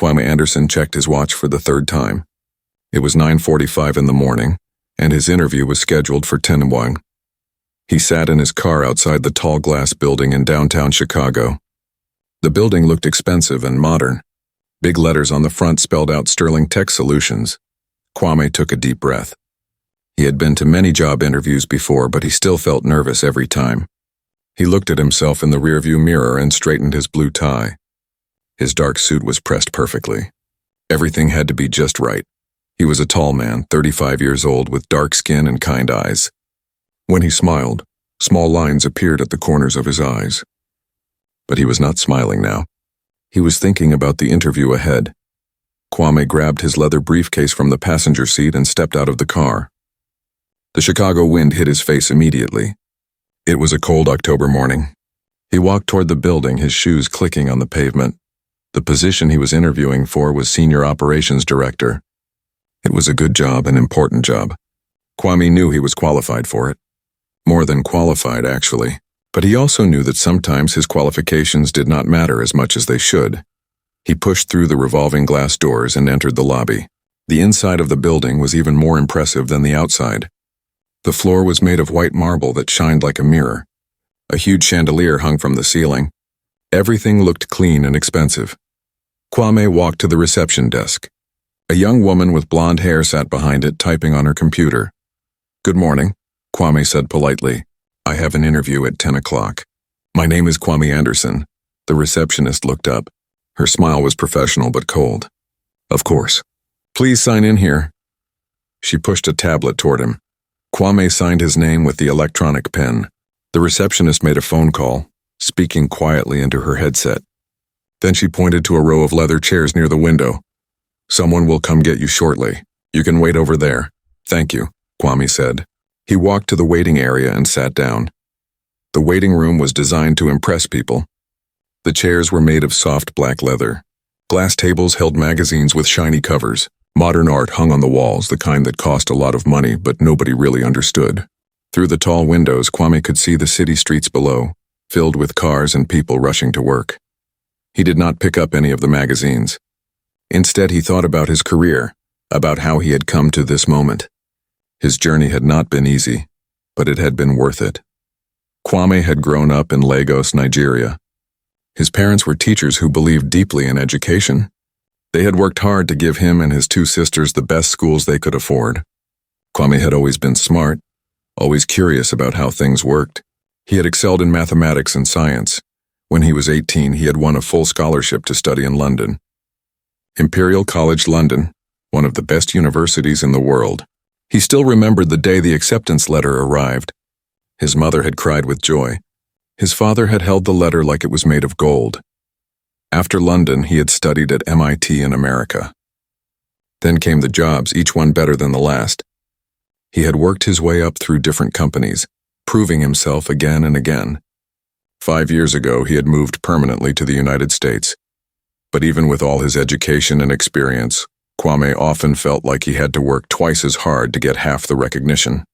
Kwame Anderson checked his watch for the third time. It was 9:45 in the morning, and his interview was scheduled for 10:01. He sat in his car outside the tall glass building in downtown Chicago. The building looked expensive and modern. Big letters on the front spelled out Sterling Tech Solutions. Kwame took a deep breath. He had been to many job interviews before, but he still felt nervous every time. He looked at himself in the rearview mirror and straightened his blue tie. His dark suit was pressed perfectly. Everything had to be just right. He was a tall man, 35 years old, with dark skin and kind eyes. When he smiled, small lines appeared at the corners of his eyes. But he was not smiling now. He was thinking about the interview ahead. Kwame grabbed his leather briefcase from the passenger seat and stepped out of the car. The Chicago wind hit his face immediately. It was a cold October morning. He walked toward the building, his shoes clicking on the pavement. The position he was interviewing for was Senior Operations Director. It was a good job, an important job. Kwame knew he was qualified for it. More than qualified, actually. But he also knew that sometimes his qualifications did not matter as much as they should. He pushed through the revolving glass doors and entered the lobby. The inside of the building was even more impressive than the outside. The floor was made of white marble that shined like a mirror. A huge chandelier hung from the ceiling. Everything looked clean and expensive. Kwame walked to the reception desk. A young woman with blonde hair sat behind it, typing on her computer. "Good morning," Kwame said politely. "I have an interview at 10 o'clock. My name is Kwame Anderson." The receptionist looked up. Her smile was professional but cold. "Of course. Please sign in here." She pushed a tablet toward him. Kwame signed his name with the electronic pen. The receptionist made a phone call, speaking quietly into her headset. Then she pointed to a row of leather chairs near the window. "Someone will come get you shortly. You can wait over there." "Thank you," Kwame said. He walked to the waiting area and sat down. The waiting room was designed to impress people. The chairs were made of soft black leather. Glass tables held magazines with shiny covers. Modern art hung on the walls, the kind that cost a lot of money but nobody really understood. Through the tall windows, Kwame could see the city streets below, filled with cars and people rushing to work. He did not pick up any of the magazines. Instead, he thought about his career, about how he had come to this moment. His journey had not been easy, but it had been worth it. Kwame had grown up in Lagos, Nigeria. His parents were teachers who believed deeply in education. They had worked hard to give him and his two sisters the best schools they could afford. Kwame had always been smart, always curious about how things worked. He had excelled in mathematics and science. When he was 18, he had won a full scholarship to study in London. Imperial College London, one of the best universities in the world. He still remembered the day the acceptance letter arrived. His mother had cried with joy. His father had held the letter like it was made of gold. After London, he had studied at MIT in America. Then came the jobs, each one better than the last. He had worked his way up through different companies, proving himself again and again. 5 years ago, he had moved permanently to the United States. But even with all his education and experience, Kwame often felt like he had to work twice as hard to get half the recognition.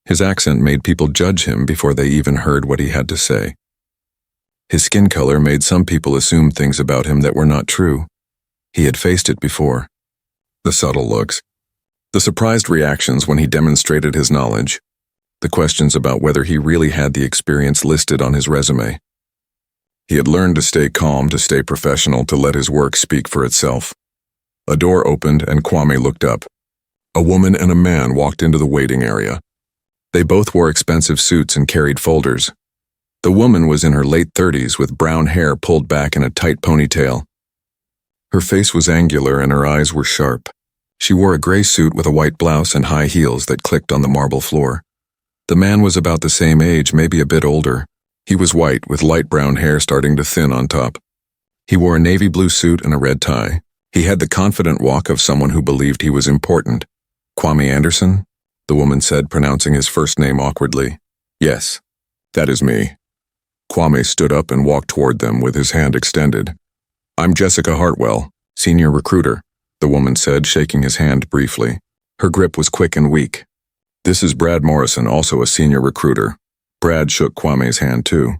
His accent made people judge him before they even heard what he had to say. His skin color made some people assume things about him that were not true. He had faced it before. The subtle looks. The surprised reactions when he demonstrated his knowledge. The questions about whether he really had the experience listed on his resume. He had learned to stay calm, to stay professional, to let his work speak for itself. A door opened and Kwame looked up. A woman and a man walked into the waiting area. They both wore expensive suits and carried folders. The woman was in her late 30s with brown hair pulled back in a tight ponytail. Her face was angular and her eyes were sharp. She wore a gray suit with a white blouse and high heels that clicked on the marble floor. The man was about the same age, maybe a bit older. He was white, with light brown hair starting to thin on top. He wore a navy blue suit and a red tie. He had the confident walk of someone who believed he was important. "Kwame Anderson?" the woman said, pronouncing his first name awkwardly. "Yes, that is me." Kwame stood up and walked toward them with his hand extended. "I'm Jessica Hartwell, senior recruiter," the woman said, shaking his hand briefly. Her grip was quick and weak. "This is Brad Morrison, also a senior recruiter." Brad shook Kwame's hand too.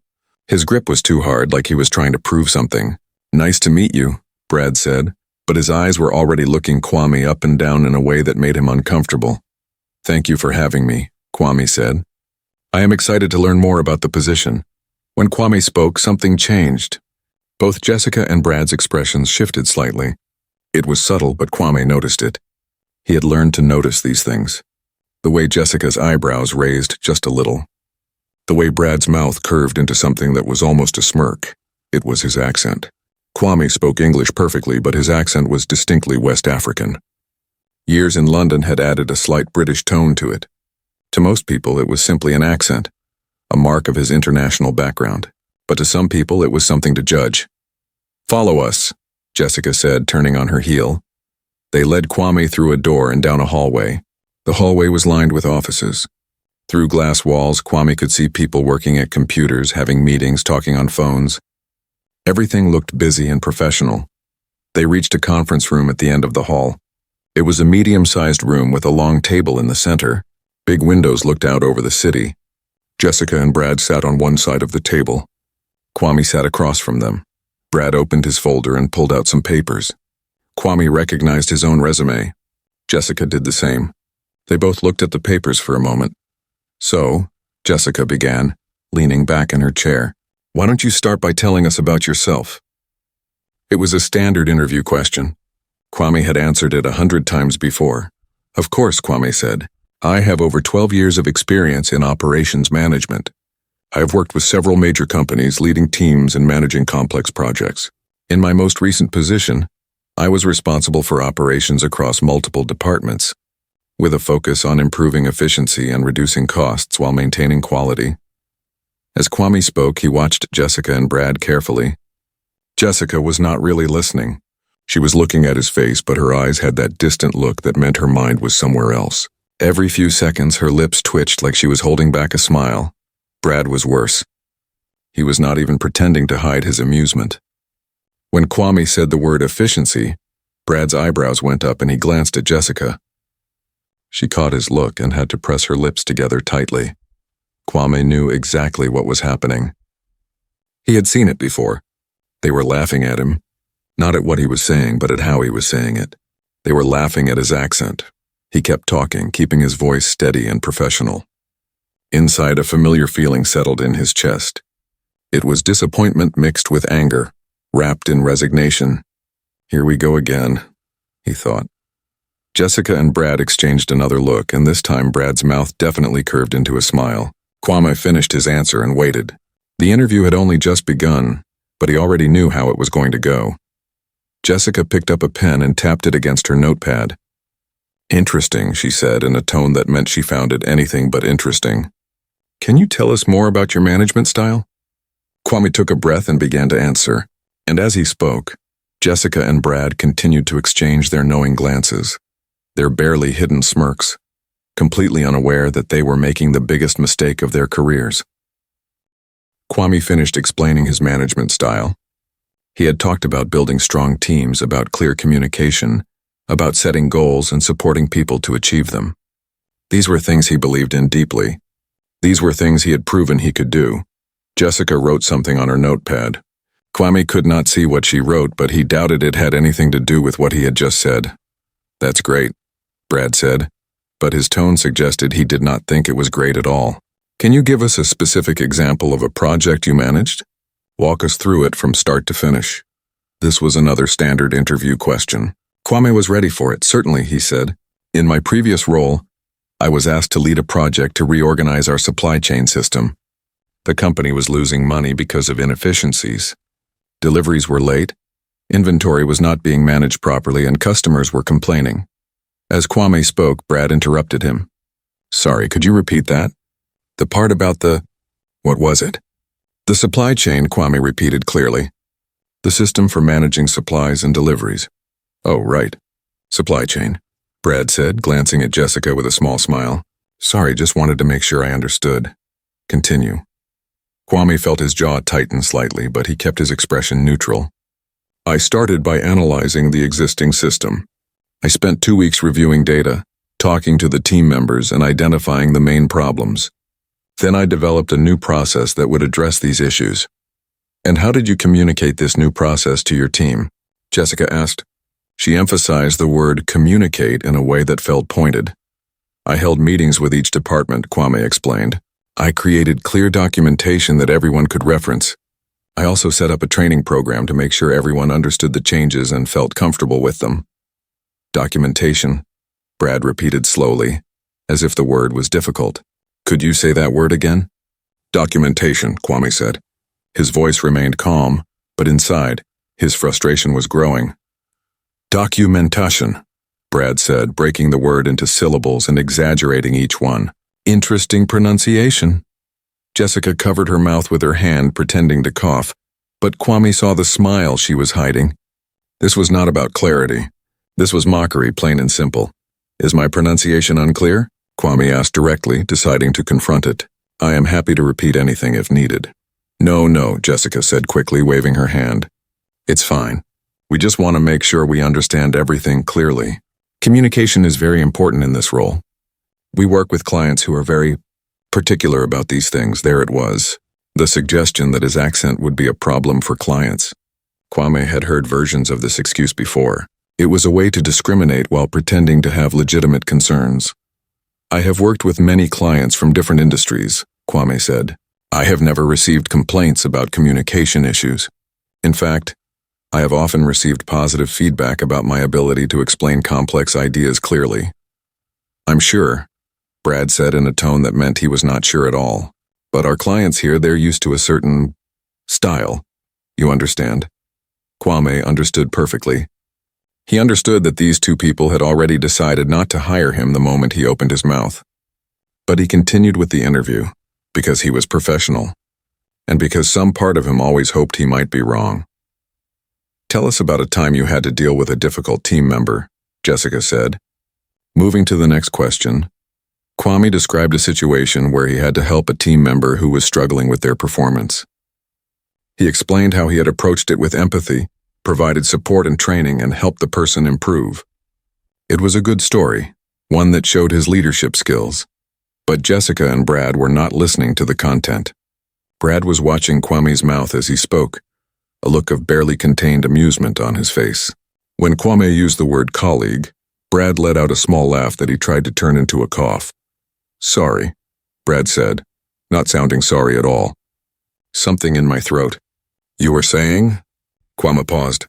His grip was too hard, like he was trying to prove something. "Nice to meet you," Brad said, but his eyes were already looking Kwame up and down in a way that made him uncomfortable. "Thank you for having me," Kwame said. "I am excited to learn more about the position." When Kwame spoke, something changed. Both Jessica and Brad's expressions shifted slightly. It was subtle, but Kwame noticed it. He had learned to notice these things. The way Jessica's eyebrows raised just a little. The way Brad's mouth curved into something that was almost a smirk. It was his accent. Kwame spoke English perfectly, but his accent was distinctly West African. Years in London had added a slight British tone to it. To most people, it was simply an accent, a mark of his international background. But to some people, it was something to judge. "Follow us," Jessica said, turning on her heel. They led Kwame through a door and down a hallway. The hallway was lined with offices. Through glass walls, Kwame could see people working at computers, having meetings, talking on phones. Everything looked busy and professional. They reached a conference room at the end of the hall. It was a medium-sized room with a long table in the center. Big windows looked out over the city. Jessica and Brad sat on one side of the table. Kwame sat across from them. Brad opened his folder and pulled out some papers. Kwame recognized his own resume. Jessica did the same. They both looked at the papers for a moment. "So," Jessica began, leaning back in her chair, "why don't you start by telling us about yourself?" It was a standard interview question. Kwame had answered it 100 times before. "Of course," Kwame said. "I have over 12 years of experience in operations management. I have worked with several major companies, leading teams and managing complex projects. In my most recent position, I was responsible for operations across multiple departments, with a focus on improving efficiency and reducing costs while maintaining quality." As Kwame spoke, he watched Jessica and Brad carefully. Jessica was not really listening. She was looking at his face, but her eyes had that distant look that meant her mind was somewhere else. Every few seconds, her lips twitched like she was holding back a smile. Brad was worse. He was not even pretending to hide his amusement. When Kwame said the word efficiency, Brad's eyebrows went up and he glanced at Jessica. She caught his look and had to press her lips together tightly. Kwame knew exactly what was happening. He had seen it before. They were laughing at him, not at what he was saying, but at how he was saying it. They were laughing at his accent. He kept talking, keeping his voice steady and professional. Inside, a familiar feeling settled in his chest. It was disappointment mixed with anger, wrapped in resignation. "Here we go again," he thought. Jessica and Brad exchanged another look, and this time Brad's mouth definitely curved into a smile. Kwame finished his answer and waited. The interview had only just begun, but he already knew how it was going to go. Jessica picked up a pen and tapped it against her notepad. "Interesting," she said in a tone that meant she found it anything but interesting. "Can you tell us more about your management style?" Kwame took a breath and began to answer, and as he spoke, Jessica and Brad continued to exchange their knowing glances, their barely hidden smirks, completely unaware that they were making the biggest mistake of their careers. Kwame finished explaining his management style. He had talked about building strong teams, about clear communication, about setting goals and supporting people to achieve them. These were things he believed in deeply. These were things he had proven he could do. Jessica wrote something on her notepad. Kwame could not see what she wrote, but he doubted it had anything to do with what he had just said. "That's great," Brad said, but his tone suggested he did not think it was great at all. "Can you give us a specific example of a project you managed? Walk us through it from start to finish." This was another standard interview question. Kwame was ready for it. "Certainly," he said. "In my previous role, I was asked to lead a project to reorganize our supply chain system. The company was losing money because of inefficiencies. Deliveries were late, inventory was not being managed properly, and customers were complaining." As Kwame spoke, Brad interrupted him. "Sorry, could you repeat that? The part about the... what was it?" "The supply chain," Kwame repeated clearly. "The system for managing supplies and deliveries." "Oh, right. Supply chain," Brad said, glancing at Jessica with a small smile. "Sorry, just wanted to make sure I understood. Continue." Kwame felt his jaw tighten slightly, but he kept his expression neutral. "I started by analyzing the existing system. I spent 2 weeks reviewing data, talking to the team members, and identifying the main problems. Then I developed a new process that would address these issues." "And how did you communicate this new process to your team?" Jessica asked. She emphasized the word communicate in a way that felt pointed. I held meetings with each department, Kwame explained. I created clear documentation that everyone could reference. I also set up a training program to make sure everyone understood the changes and felt comfortable with them. Documentation, Brad repeated slowly, as if the word was difficult. Could you say that word again? Documentation, Kwame said. His voice remained calm, but inside, his frustration was growing. Documentation, Brad said, breaking the word into syllables and exaggerating each one. Interesting pronunciation. Jessica covered her mouth with her hand, pretending to cough, but Kwame saw the smile she was hiding. This was not about clarity. This was mockery, plain and simple. Is my pronunciation unclear? Kwame asked directly, deciding to confront it. I am happy to repeat anything if needed. No, Jessica said quickly, waving her hand. It's fine. We just want to make sure we understand everything clearly. Communication is very important in this role. We work with clients who are very particular about these things. There it was. The suggestion that his accent would be a problem for clients. Kwame had heard versions of this excuse before. It was a way to discriminate while pretending to have legitimate concerns. I have worked with many clients from different industries, Kwame said. I have never received complaints about communication issues. In fact, I have often received positive feedback about my ability to explain complex ideas clearly. I'm sure, Brad said in a tone that meant he was not sure at all. But our clients here, they're used to a certain style. You understand? Kwame understood perfectly. He understood that these two people had already decided not to hire him the moment he opened his mouth. But he continued with the interview, because he was professional, and because some part of him always hoped he might be wrong. Tell us about a time you had to deal with a difficult team member, Jessica said. Moving to the next question, Kwame described a situation where he had to help a team member who was struggling with their performance. He explained how he had approached it with empathy, provided support and training, and helped the person improve. It was a good story, one that showed his leadership skills. But Jessica and Brad were not listening to the content. Brad was watching Kwame's mouth as he spoke, a look of barely contained amusement on his face. When Kwame used the word colleague, Brad let out a small laugh that he tried to turn into a cough. Sorry, Brad said, not sounding sorry at all. Something in my throat. You were saying? Kwame paused.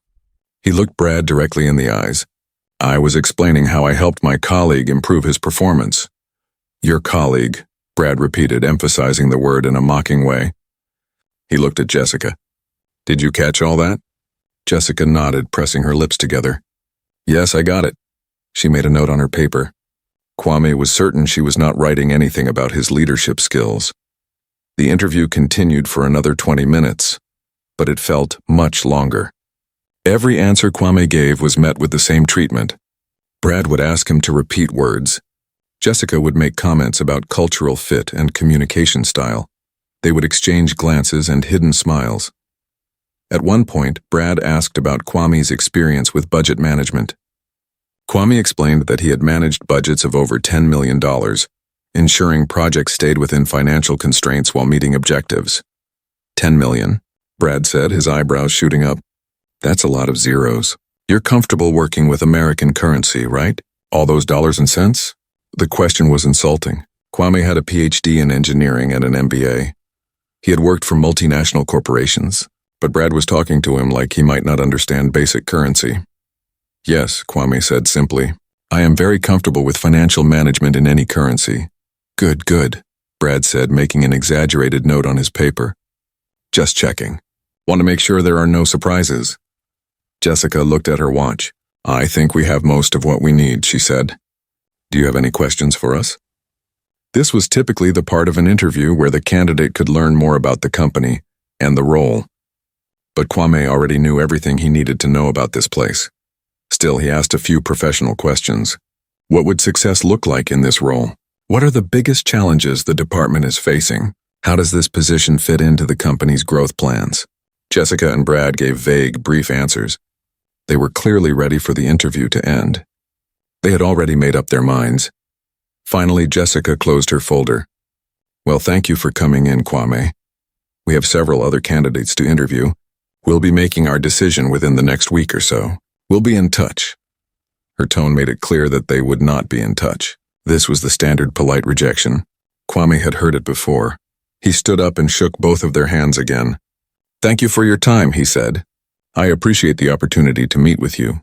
He looked Brad directly in the eyes. I was explaining how I helped my colleague improve his performance. Your colleague, Brad repeated, emphasizing the word in a mocking way. He looked at Jessica. Did you catch all that? Jessica nodded, pressing her lips together. Yes, I got it. She made a note on her paper. Kwame was certain she was not writing anything about his leadership skills. The interview continued for another 20 minutes, but it felt much longer. Every answer Kwame gave was met with the same treatment. Brad would ask him to repeat words. Jessica would make comments about cultural fit and communication style. They would exchange glances and hidden smiles. At one point, Brad asked about Kwame's experience with budget management. Kwame explained that he had managed budgets of over $10 million, ensuring projects stayed within financial constraints while meeting objectives. 10 million, Brad said, his eyebrows shooting up. That's a lot of zeros. You're comfortable working with American currency, right? All those dollars and cents? The question was insulting. Kwame had a PhD in engineering and an MBA. He had worked for multinational corporations, but Brad was talking to him like he might not understand basic currency. Yes, Kwame said simply. I am very comfortable with financial management in any currency. Good, Brad said, making an exaggerated note on his paper. Just checking. Want to make sure there are no surprises. Jessica looked at her watch. I think we have most of what we need, she said. Do you have any questions for us? This was typically the part of an interview where the candidate could learn more about the company and the role. But Kwame already knew everything he needed to know about this place. Still, he asked a few professional questions. What would success look like in this role? What are the biggest challenges the department is facing? How does this position fit into the company's growth plans? Jessica and Brad gave vague, brief answers. They were clearly ready for the interview to end. They had already made up their minds. Finally, Jessica closed her folder. Well, thank you for coming in, Kwame. We have several other candidates to interview, We'll be making our decision within the next week or so. We'll be in touch." Her tone made it clear that they would not be in touch. This was the standard polite rejection. Kwame had heard it before. He stood up and shook both of their hands again. "Thank you for your time," he said. "I appreciate the opportunity to meet with you."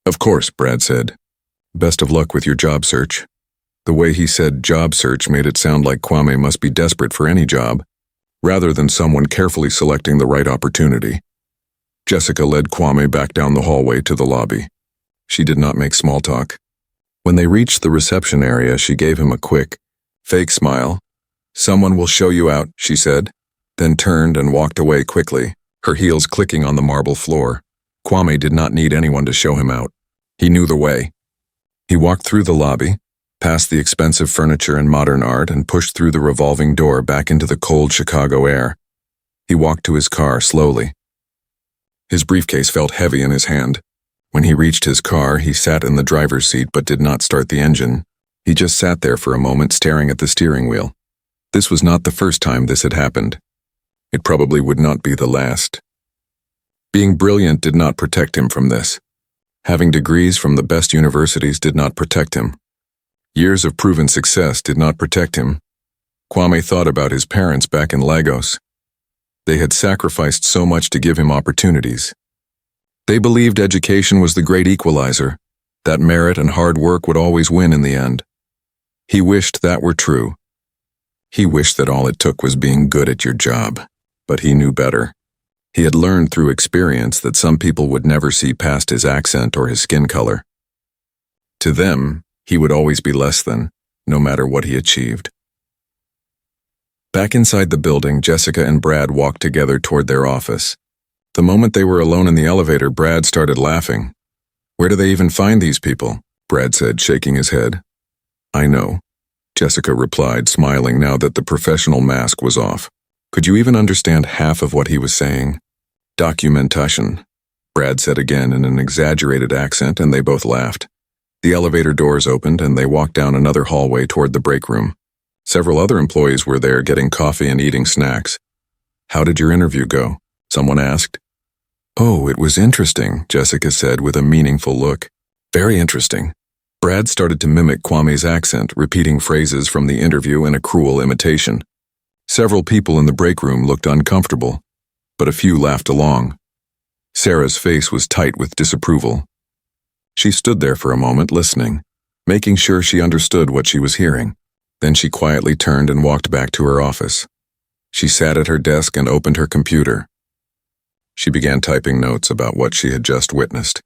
"Of course," Brad said. "Best of luck with your job search." The way he said job search made it sound like Kwame must be desperate for any job, rather than someone carefully selecting the right opportunity. Jessica led Kwame back down the hallway to the lobby. She did not make small talk. When they reached the reception area, she gave him a quick, fake smile. "Someone will show you out," she said, then turned and walked away quickly, her heels clicking on the marble floor. Kwame did not need anyone to show him out. He knew the way. He walked through the lobby, past the expensive furniture and modern art, and pushed through the revolving door back into the cold Chicago air. He walked to his car slowly. His briefcase felt heavy in his hand. When he reached his car, he sat in the driver's seat but did not start the engine. He just sat there for a moment staring at the steering wheel. This was not the first time this had happened. It probably would not be the last. Being brilliant did not protect him from this. Having degrees from the best universities did not protect him. Years of proven success did not protect him. Kwame thought about his parents back in Lagos. They had sacrificed so much to give him opportunities. They believed education was the great equalizer, that merit and hard work would always win in the end. He wished that were true. He wished that all it took was being good at your job, but he knew better. He had learned through experience that some people would never see past his accent or his skin color. To them, he would always be less than, no matter what he achieved. Back inside the building, Jessica and Brad walked together toward their office. The moment they were alone in the elevator, Brad started laughing. "Where do they even find these people?" Brad said, shaking his head. "I know," Jessica replied, smiling now that the professional mask was off. "Could you even understand half of what he was saying?" "Documentation," Brad said again in an exaggerated accent, and they both laughed. The elevator doors opened, and they walked down another hallway toward the break room. Several other employees were there getting coffee and eating snacks. "How did your interview go?" someone asked. "Oh, it was interesting," Jessica said with a meaningful look. "Very interesting." Brad started to mimic Kwame's accent, repeating phrases from the interview in a cruel imitation. Several people in the break room looked uncomfortable, but a few laughed along. Sarah's face was tight with disapproval. She stood there for a moment, listening, making sure she understood what she was hearing. Then she quietly turned and walked back to her office. She sat at her desk and opened her computer. She began typing notes about what she had just witnessed.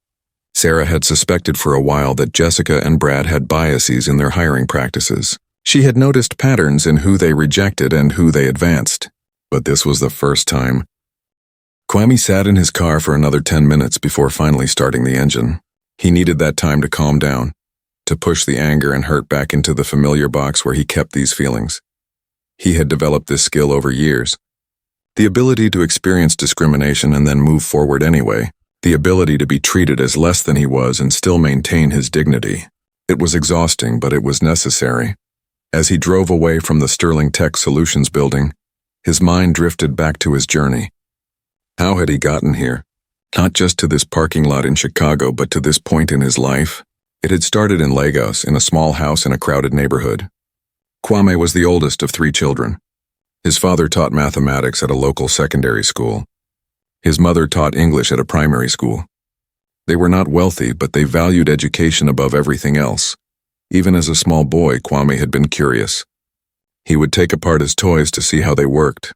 Sarah had suspected for a while that Jessica and Brad had biases in their hiring practices. She had noticed patterns in who they rejected and who they advanced. But this was the first time. Kwame sat in his car for another 10 minutes before finally starting the engine. He needed that time to calm down, to push the anger and hurt back into the familiar box where he kept these feelings. He had developed this skill over years. The ability to experience discrimination and then move forward anyway. The ability to be treated as less than he was and still maintain his dignity. It was exhausting, but it was necessary. As he drove away from the Sterling Tech Solutions building, his mind drifted back to his journey. How had he gotten here? Not just to this parking lot in Chicago, but to this point in his life. It had started in Lagos, in a small house in a crowded neighborhood. Kwame was the oldest of 3 children. His father taught mathematics at a local secondary school. His mother taught English at a primary school. They were not wealthy, but they valued education above everything else. Even as a small boy, Kwame had been curious. He would take apart his toys to see how they worked.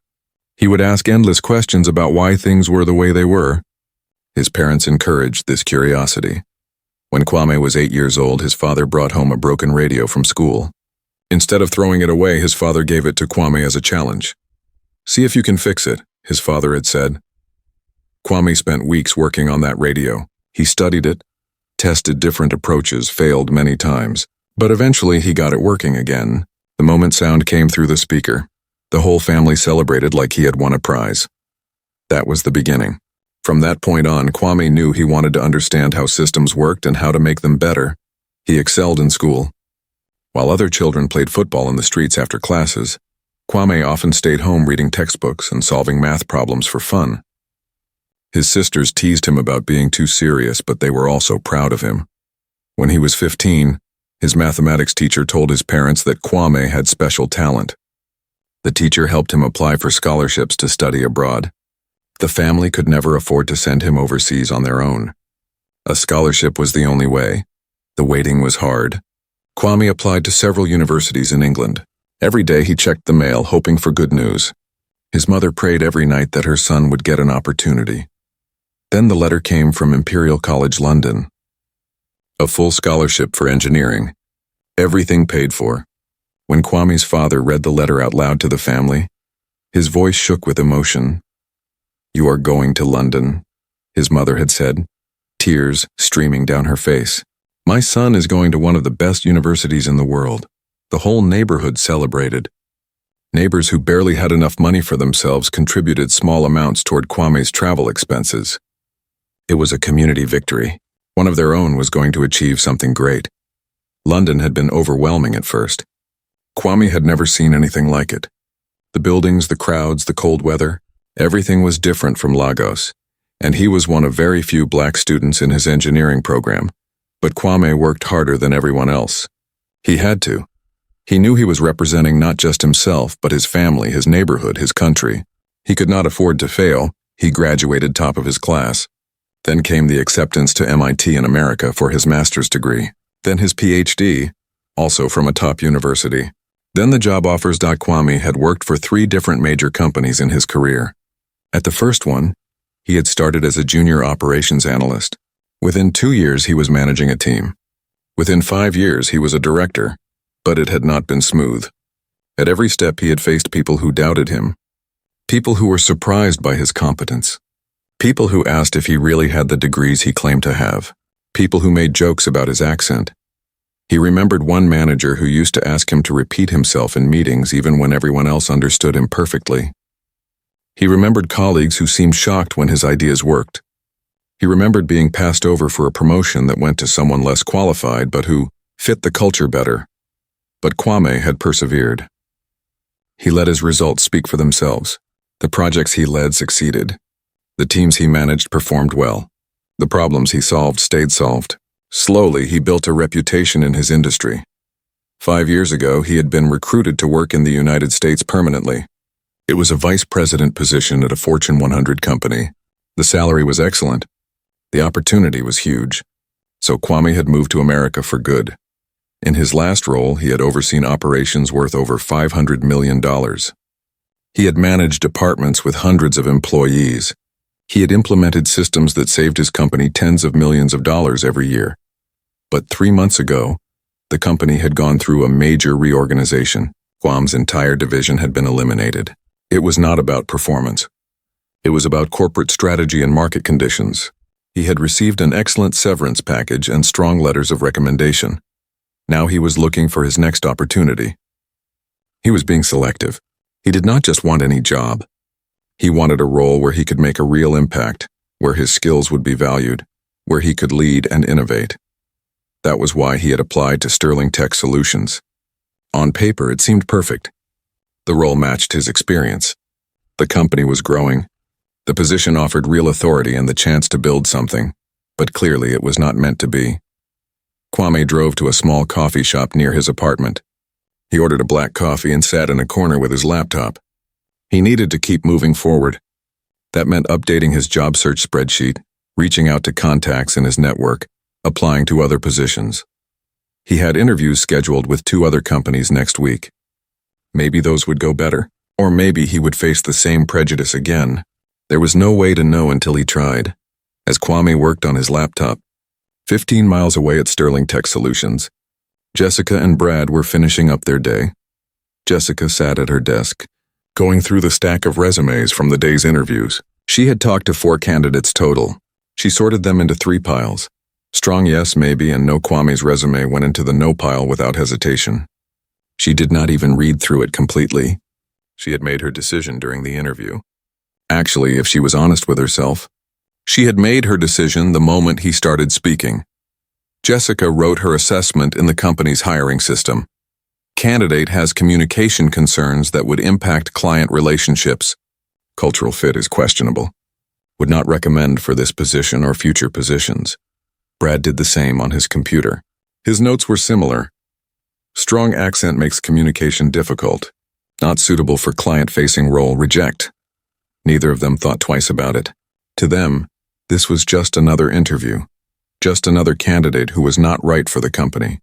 He would ask endless questions about why things were the way they were. His parents encouraged this curiosity. When Kwame was 8 years old, his father brought home a broken radio from school. Instead of throwing it away, his father gave it to Kwame as a challenge. "See if you can fix it," his father had said. Kwame spent weeks working on that radio. He studied it, tested different approaches, failed many times, but eventually he got it working again. The moment sound came through the speaker. The whole family celebrated like he had won a prize. That was the beginning. From that point on, Kwame knew he wanted to understand how systems worked and how to make them better. He excelled in school. While other children played football in the streets after classes, Kwame often stayed home reading textbooks and solving math problems for fun. His sisters teased him about being too serious, but they were also proud of him. When he was 15, his mathematics teacher told his parents that Kwame had special talent. The teacher helped him apply for scholarships to study abroad. The family could never afford to send him overseas on their own. A scholarship was the only way. The waiting was hard. Kwame applied to several universities in England. Every day he checked the mail, hoping for good news. His mother prayed every night that her son would get an opportunity. Then the letter came from Imperial College London. A full scholarship for engineering. Everything paid for. When Kwame's father read the letter out loud to the family, his voice shook with emotion. "You are going to London," his mother had said, tears streaming down her face. "My son is going to one of the best universities in the world." The whole neighborhood celebrated. Neighbors who barely had enough money for themselves contributed small amounts toward Kwame's travel expenses. It was a community victory. One of their own was going to achieve something great. London had been overwhelming at first. Kwame had never seen anything like it. The buildings, the crowds, the cold weather, everything was different from Lagos, and he was one of very few black students in his engineering program. But Kwame worked harder than everyone else. He had to. He knew he was representing not just himself, but his family, his neighborhood, his country. He could not afford to fail. He graduated top of his class. Then came the acceptance to MIT in America for his master's degree. Then his PhD, also from a top university. Then the job offers. Kwame had worked for 3 different major companies in his career. At the first one, he had started as a junior operations analyst. Within 2 years, he was managing a team. Within 5 years, he was a director, but it had not been smooth. At every step, he had faced people who doubted him, people who were surprised by his competence, people who asked if he really had the degrees he claimed to have, people who made jokes about his accent. He remembered one manager who used to ask him to repeat himself in meetings even when everyone else understood him perfectly. He remembered colleagues who seemed shocked when his ideas worked. He remembered being passed over for a promotion that went to someone less qualified but who fit the culture better. But Kwame had persevered. He let his results speak for themselves. The projects he led succeeded. The teams he managed performed well. The problems he solved stayed solved. Slowly, he built a reputation in his industry. 5 years ago, he had been recruited to work in the United States permanently. It was a vice president position at a Fortune 100 company. The salary was excellent. The opportunity was huge. So Kwame had moved to America for good. In his last role, he had overseen operations worth over $500 million. He had managed departments with hundreds of employees. He had implemented systems that saved his company tens of millions of dollars every year. But 3 months ago, the company had gone through a major reorganization. Kwame's entire division had been eliminated. It was not about performance. It was about corporate strategy and market conditions. He had received an excellent severance package and strong letters of recommendation. Now he was looking for his next opportunity. He was being selective. He did not just want any job. He wanted a role where he could make a real impact, where his skills would be valued, where he could lead and innovate. That was why he had applied to Sterling Tech Solutions. On paper, it seemed perfect. The role matched his experience. The company was growing. The position offered real authority and the chance to build something, but clearly it was not meant to be. Kwame drove to a small coffee shop near his apartment. He ordered a black coffee and sat in a corner with his laptop. He needed to keep moving forward. That meant updating his job search spreadsheet, reaching out to contacts in his network, applying to other positions. He had interviews scheduled with 2 other companies next week. Maybe those would go better, or maybe he would face the same prejudice again. There was no way to know until he tried. As Kwame worked on his laptop, 15 miles away at Sterling Tech Solutions, Jessica and Brad were finishing up their day. Jessica sat at her desk, going through the stack of resumes from the day's interviews. She had talked to 4 candidates total. She sorted them into 3 piles. Strong yes, maybe, and no. Kwame's resume went into the no pile without hesitation. She did not even read through it completely. She had made her decision during the interview. Actually, if she was honest with herself, she had made her decision the moment he started speaking. Jessica wrote her assessment in the company's hiring system. Candidate has communication concerns that would impact client relationships. Cultural fit is questionable. Would not recommend for this position or future positions. Brad did the same on his computer. His notes were similar. Strong accent makes communication difficult. Not suitable for client-facing role, reject. Neither of them thought twice about it. To them, this was just another interview. Just another candidate who was not right for the company.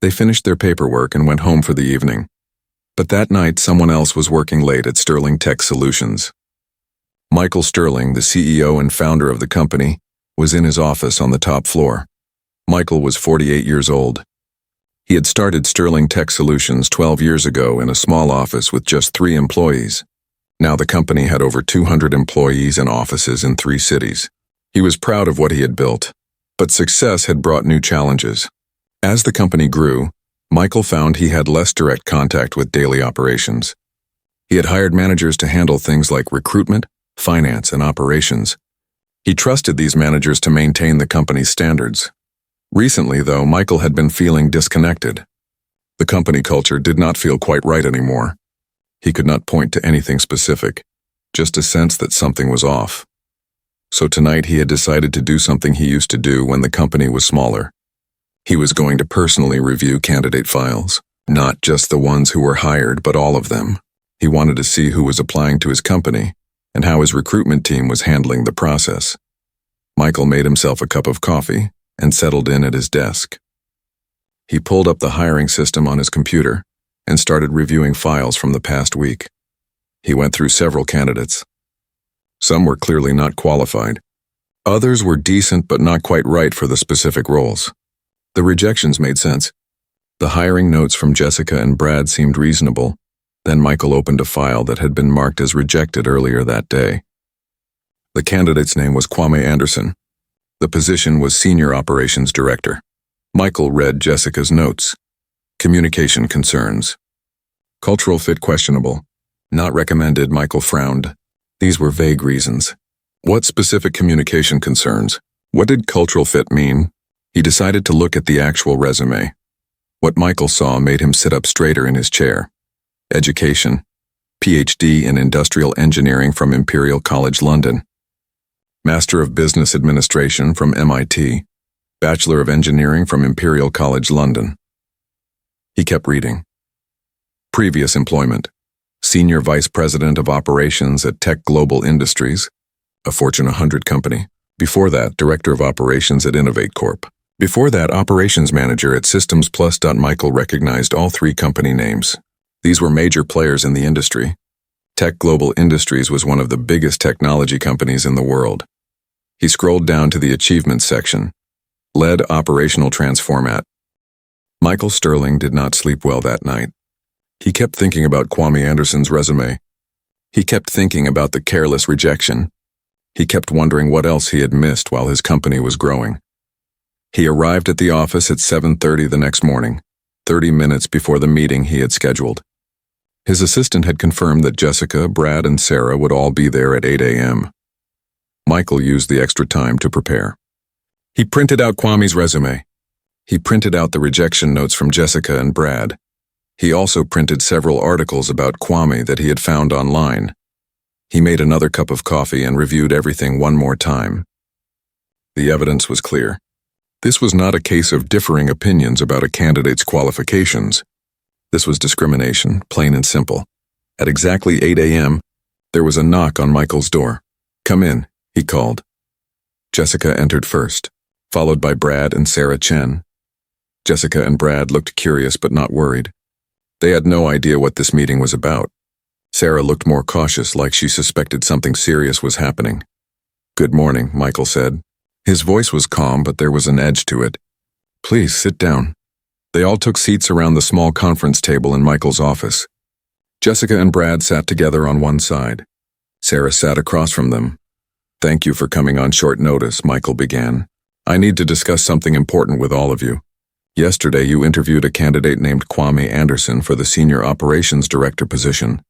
They finished their paperwork and went home for the evening. But that night, someone else was working late at Sterling Tech Solutions. Michael Sterling, the CEO and founder of the company, was in his office on the top floor. Michael was 48 years old. He had started Sterling Tech Solutions 12 years ago in a small office with just 3 employees. Now the company had over 200 employees and offices in 3 cities. He was proud of what he had built, but success had brought new challenges. As the company grew, Michael found he had less direct contact with daily operations. He had hired managers to handle things like recruitment, finance, and operations. He trusted these managers to maintain the company's standards. Recently, though, Michael had been feeling disconnected. The company culture did not feel quite right anymore. He could not point to anything specific, just a sense that something was off. So tonight he had decided to do something he used to do when the company was smaller. He was going to personally review candidate files, not just the ones who were hired, but all of them. He wanted to see who was applying to his company and how his recruitment team was handling the process. Michael made himself a cup of coffee and settled in at his desk. He pulled up the hiring system on his computer and started reviewing files from the past week. He went through several candidates. Some were clearly not qualified. Others were decent but not quite right for the specific roles. The rejections made sense. The hiring notes from Jessica and Brad seemed reasonable. Then Michael opened a file that had been marked as rejected earlier that day. The candidate's name was Kwame Anderson. The position was Senior Operations Director. Michael read Jessica's notes. Communication concerns. Cultural fit questionable. Not recommended, Michael frowned. These were vague reasons. What specific communication concerns? What did cultural fit mean? He decided to look at the actual resume. What Michael saw made him sit up straighter in his chair. Education. PhD in Industrial Engineering from Imperial College London. Master of Business Administration from MIT. Bachelor of Engineering from Imperial College London. He kept reading. Previous employment. Senior Vice President of Operations at Tech Global Industries, a Fortune 100 company. Before that, Director of Operations at Innovate Corp. Before that, Operations Manager at Systems Plus. Michael recognized all 3 company names. These were major players in the industry. Tech Global Industries was one of the biggest technology companies in the world. He scrolled down to the achievements section. Led operational transformat. Michael Sterling did not sleep well that night. He kept thinking about Kwame Anderson's resume. He kept thinking about the careless rejection. He kept wondering what else he had missed while his company was growing. He arrived at the office at 7:30 the next morning, 30 minutes before the meeting he had scheduled. His assistant had confirmed that Jessica, Brad, and Sarah would all be there at 8 a.m. Michael used the extra time to prepare. He printed out Kwame's resume. He printed out the rejection notes from Jessica and Brad. He also printed several articles about Kwame that he had found online. He made another cup of coffee and reviewed everything one more time. The evidence was clear. This was not a case of differing opinions about a candidate's qualifications. This was discrimination, plain and simple. At exactly 8 a.m., there was a knock on Michael's door. "Come in," he called. Jessica entered first, followed by Brad and Sarah Chen. Jessica and Brad looked curious but not worried. They had no idea what this meeting was about. Sarah looked more cautious, like she suspected something serious was happening. "Good morning," Michael said. His voice was calm, but there was an edge to it. "Please, sit down." They all took seats around the small conference table in Michael's office. Jessica and Brad sat together on one side. Sarah sat across from them. "Thank you for coming on short notice," Michael began. "I need to discuss something important with all of you. Yesterday, you interviewed a candidate named Kwame Anderson for the Senior Operations Director position."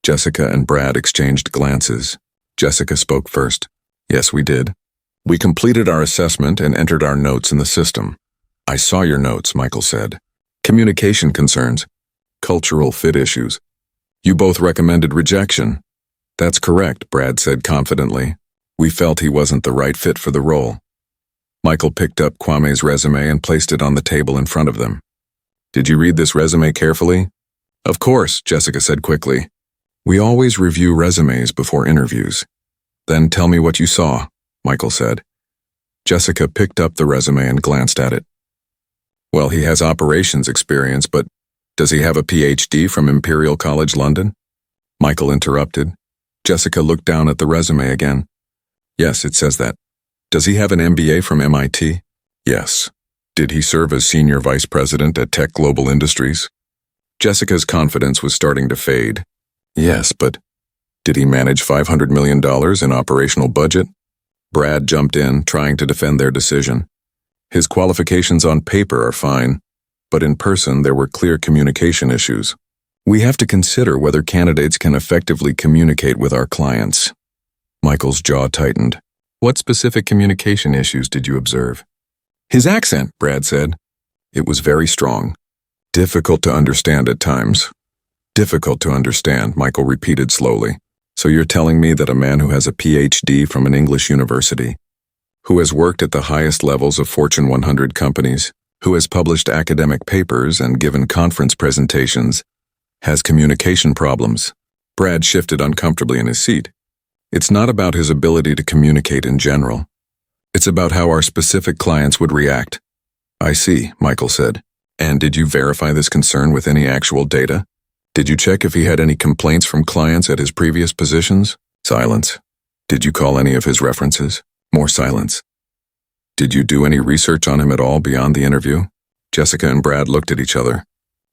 Jessica and Brad exchanged glances. Jessica spoke first. "Yes, we did. We completed our assessment and entered our notes in the system." "I saw your notes," Michael said. "Communication concerns. Cultural fit issues. You both recommended rejection." "That's correct," Brad said confidently. We felt he wasn't the right fit for the role. Michael picked up Kwame's resume and placed it on the table in front of them. Did you read this resume carefully? Of course, Jessica said quickly. We always review resumes before interviews. Then tell me what you saw, Michael said. Jessica picked up the resume and glanced at it. Well, he has operations experience, but does he have a PhD from Imperial College London? Michael interrupted. Jessica looked down at the resume again. Yes, it says that. Does he have an MBA from MIT? Yes. Did he serve as senior vice president at Tech Global Industries? Jessica's confidence was starting to fade. Yes, but did he manage $500 million in operational budget? Brad jumped in, trying to defend their decision. His qualifications on paper are fine, but in person there were clear communication issues. We have to consider whether candidates can effectively communicate with our clients. Michael's jaw tightened. What specific communication issues did you observe? His accent, Brad said. It was very strong. Difficult to understand at times. Difficult to understand, Michael repeated slowly. So you're telling me that a man who has a PhD from an English university, who has worked at the highest levels of Fortune 100 companies, who has published academic papers and given conference presentations, has communication problems? Brad shifted uncomfortably in his seat. It's not about his ability to communicate in general. It's about how our specific clients would react. I see, Michael said. And did you verify this concern with any actual data? Did you check if he had any complaints from clients at his previous positions? Silence. Did you call any of his references? More silence. Did you do any research on him at all beyond the interview? Jessica and Brad looked at each other.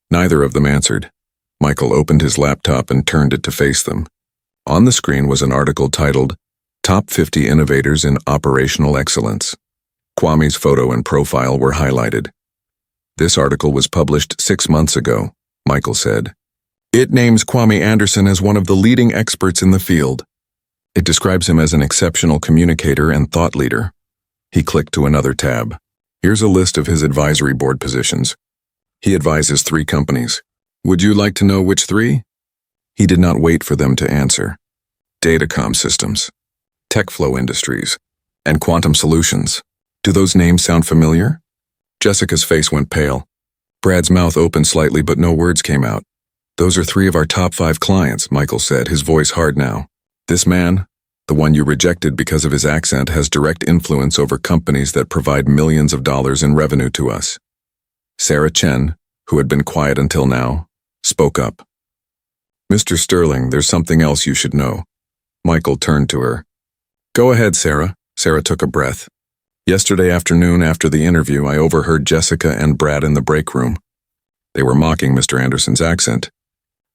Neither of them answered. Michael opened his laptop and turned it to face them. On the screen was an article titled, Top 50 Innovators in Operational Excellence. Kwame's photo and profile were highlighted. This article was published 6 months ago, Michael said. It names Kwame Anderson as one of the leading experts in the field. It describes him as an exceptional communicator and thought leader. He clicked to another tab. Here's a list of his advisory board positions. He advises 3 companies. Would you like to know which 3? He did not wait for them to answer. Datacom Systems, TechFlow Industries, and Quantum Solutions. Do those names sound familiar? Jessica's face went pale. Brad's mouth opened slightly, but no words came out. Those are 3 of our top 5 clients, Michael said, his voice hard now. This man, the one you rejected because of his accent, has direct influence over companies that provide millions of dollars in revenue to us. Sarah Chen, who had been quiet until now, spoke up. Mr. Sterling, there's something else you should know. Michael turned to her. Go ahead, Sarah. Sarah took a breath. Yesterday afternoon after the interview, I overheard Jessica and Brad in the break room. They were mocking Mr. Anderson's accent.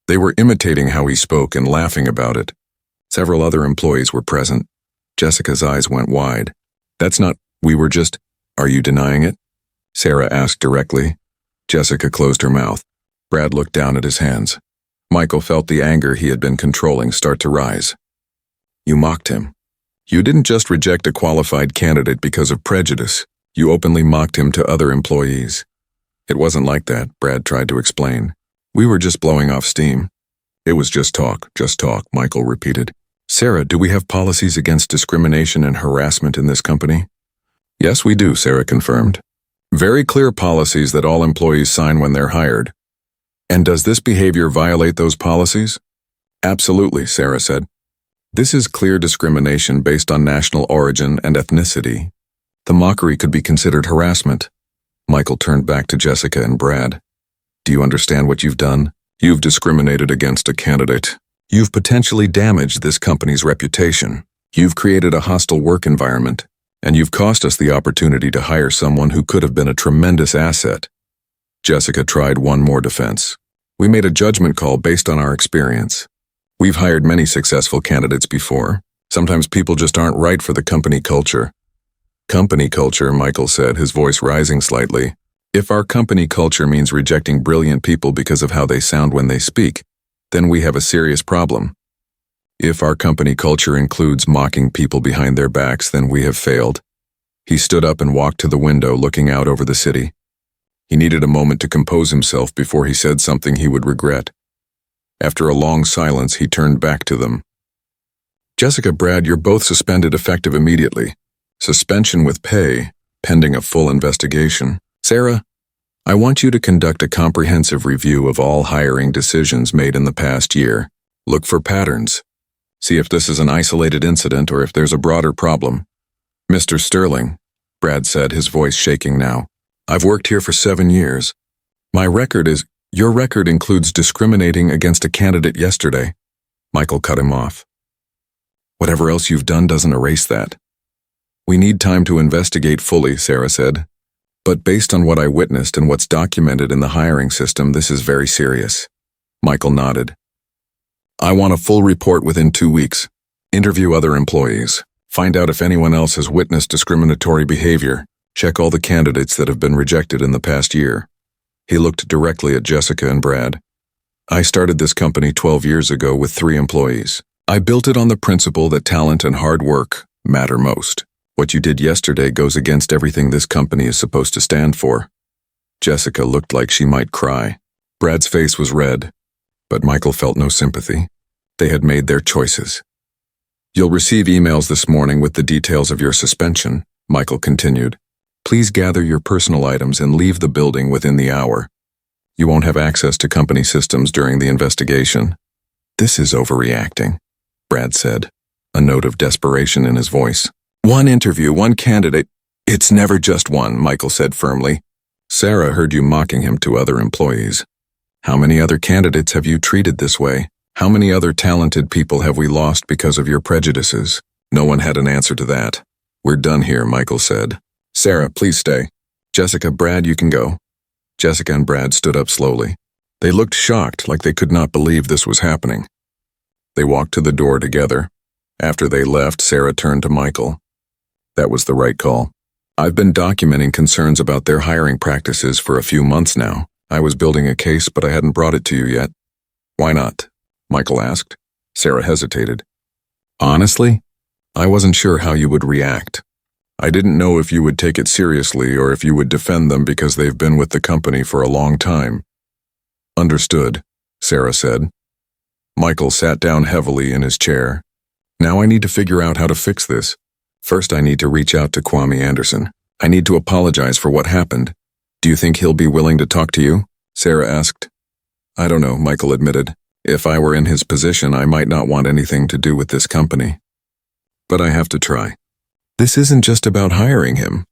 They were imitating how he spoke and laughing about it. Several other employees were present. Jessica's eyes went wide. That's not, we were just, are you denying it? Sarah asked directly. Jessica closed her mouth. Brad looked down at his hands. Michael felt the anger he had been controlling start to rise. You mocked him. You didn't just reject a qualified candidate because of prejudice. You openly mocked him to other employees. It wasn't like that, Brad tried to explain. We were just blowing off steam. It was just talk, Michael repeated. Sarah, do we have policies against discrimination and harassment in this company? Yes, we do, Sarah confirmed. Very clear policies that all employees sign when they're hired. And does this behavior violate those policies? Absolutely, Sarah said. This is clear discrimination based on national origin and ethnicity. The mockery could be considered harassment. Michael turned back to Jessica and Brad. Do you understand what you've done? You've discriminated against a candidate. You've potentially damaged this company's reputation. You've created a hostile work environment, and you've cost us the opportunity to hire someone who could have been a tremendous asset. Jessica tried one more defense. We made a judgment call based on our experience. We've hired many successful candidates before. Sometimes people just aren't right for the company culture. Company culture, Michael said, his voice rising slightly. If our company culture means rejecting brilliant people because of how they sound when they speak, then we have a serious problem. If our company culture includes mocking people behind their backs, then we have failed. He stood up and walked to the window, looking out over the city. He needed a moment to compose himself before he said something he would regret. After a long silence, he turned back to them. Jessica, Brad, you're both suspended effective immediately. Suspension with pay, pending a full investigation. Sarah, I want you to conduct a comprehensive review of all hiring decisions made in the past year. Look for patterns. See if this is an isolated incident or if there's a broader problem. Mr. Sterling, Brad said, his voice shaking now. I've worked here for 7 years. Your record includes discriminating against a candidate yesterday. Michael cut him off. Whatever else you've done doesn't erase that. We need time to investigate fully, Sarah said. But based on what I witnessed and what's documented in the hiring system, this is very serious. Michael nodded. I want a full report within 2 weeks. Interview other employees. Find out if anyone else has witnessed discriminatory behavior. Check all the candidates that have been rejected in the past year. He looked directly at Jessica and Brad. I started this company 12 years ago with 3 employees. I built it on the principle that talent and hard work matter most. What you did yesterday goes against everything this company is supposed to stand for. Jessica looked like she might cry. Brad's face was red, but Michael felt no sympathy. They had made their choices. You'll receive emails this morning with the details of your suspension, Michael continued. Please gather your personal items and leave the building within the hour. You won't have access to company systems during the investigation. This is overreacting, Brad said, a note of desperation in his voice. One interview, one candidate. It's never just one, Michael said firmly. Sarah heard you mocking him to other employees. How many other candidates have you treated this way? How many other talented people have we lost because of your prejudices? No one had an answer to that. We're done here, Michael said. Sarah, please stay. Jessica, Brad, you can go. Jessica and Brad stood up slowly. They looked shocked, like they could not believe this was happening. They walked to the door together. After they left, Sarah turned to Michael. That was the right call. I've been documenting concerns about their hiring practices for a few months now. I was building a case, but I hadn't brought it to you yet. Why not? Michael asked. Sarah hesitated. Honestly, I wasn't sure how you would react. I didn't know if you would take it seriously or if you would defend them because they've been with the company for a long time. Understood, Sarah said. Michael sat down heavily in his chair. Now I need to figure out how to fix this. First, I need to reach out to Kwame Anderson. I need to apologize for what happened. Do you think he'll be willing to talk to you? Sarah asked. I don't know, Michael admitted. If I were in his position, I might not want anything to do with this company. But I have to try. This isn't just about hiring him.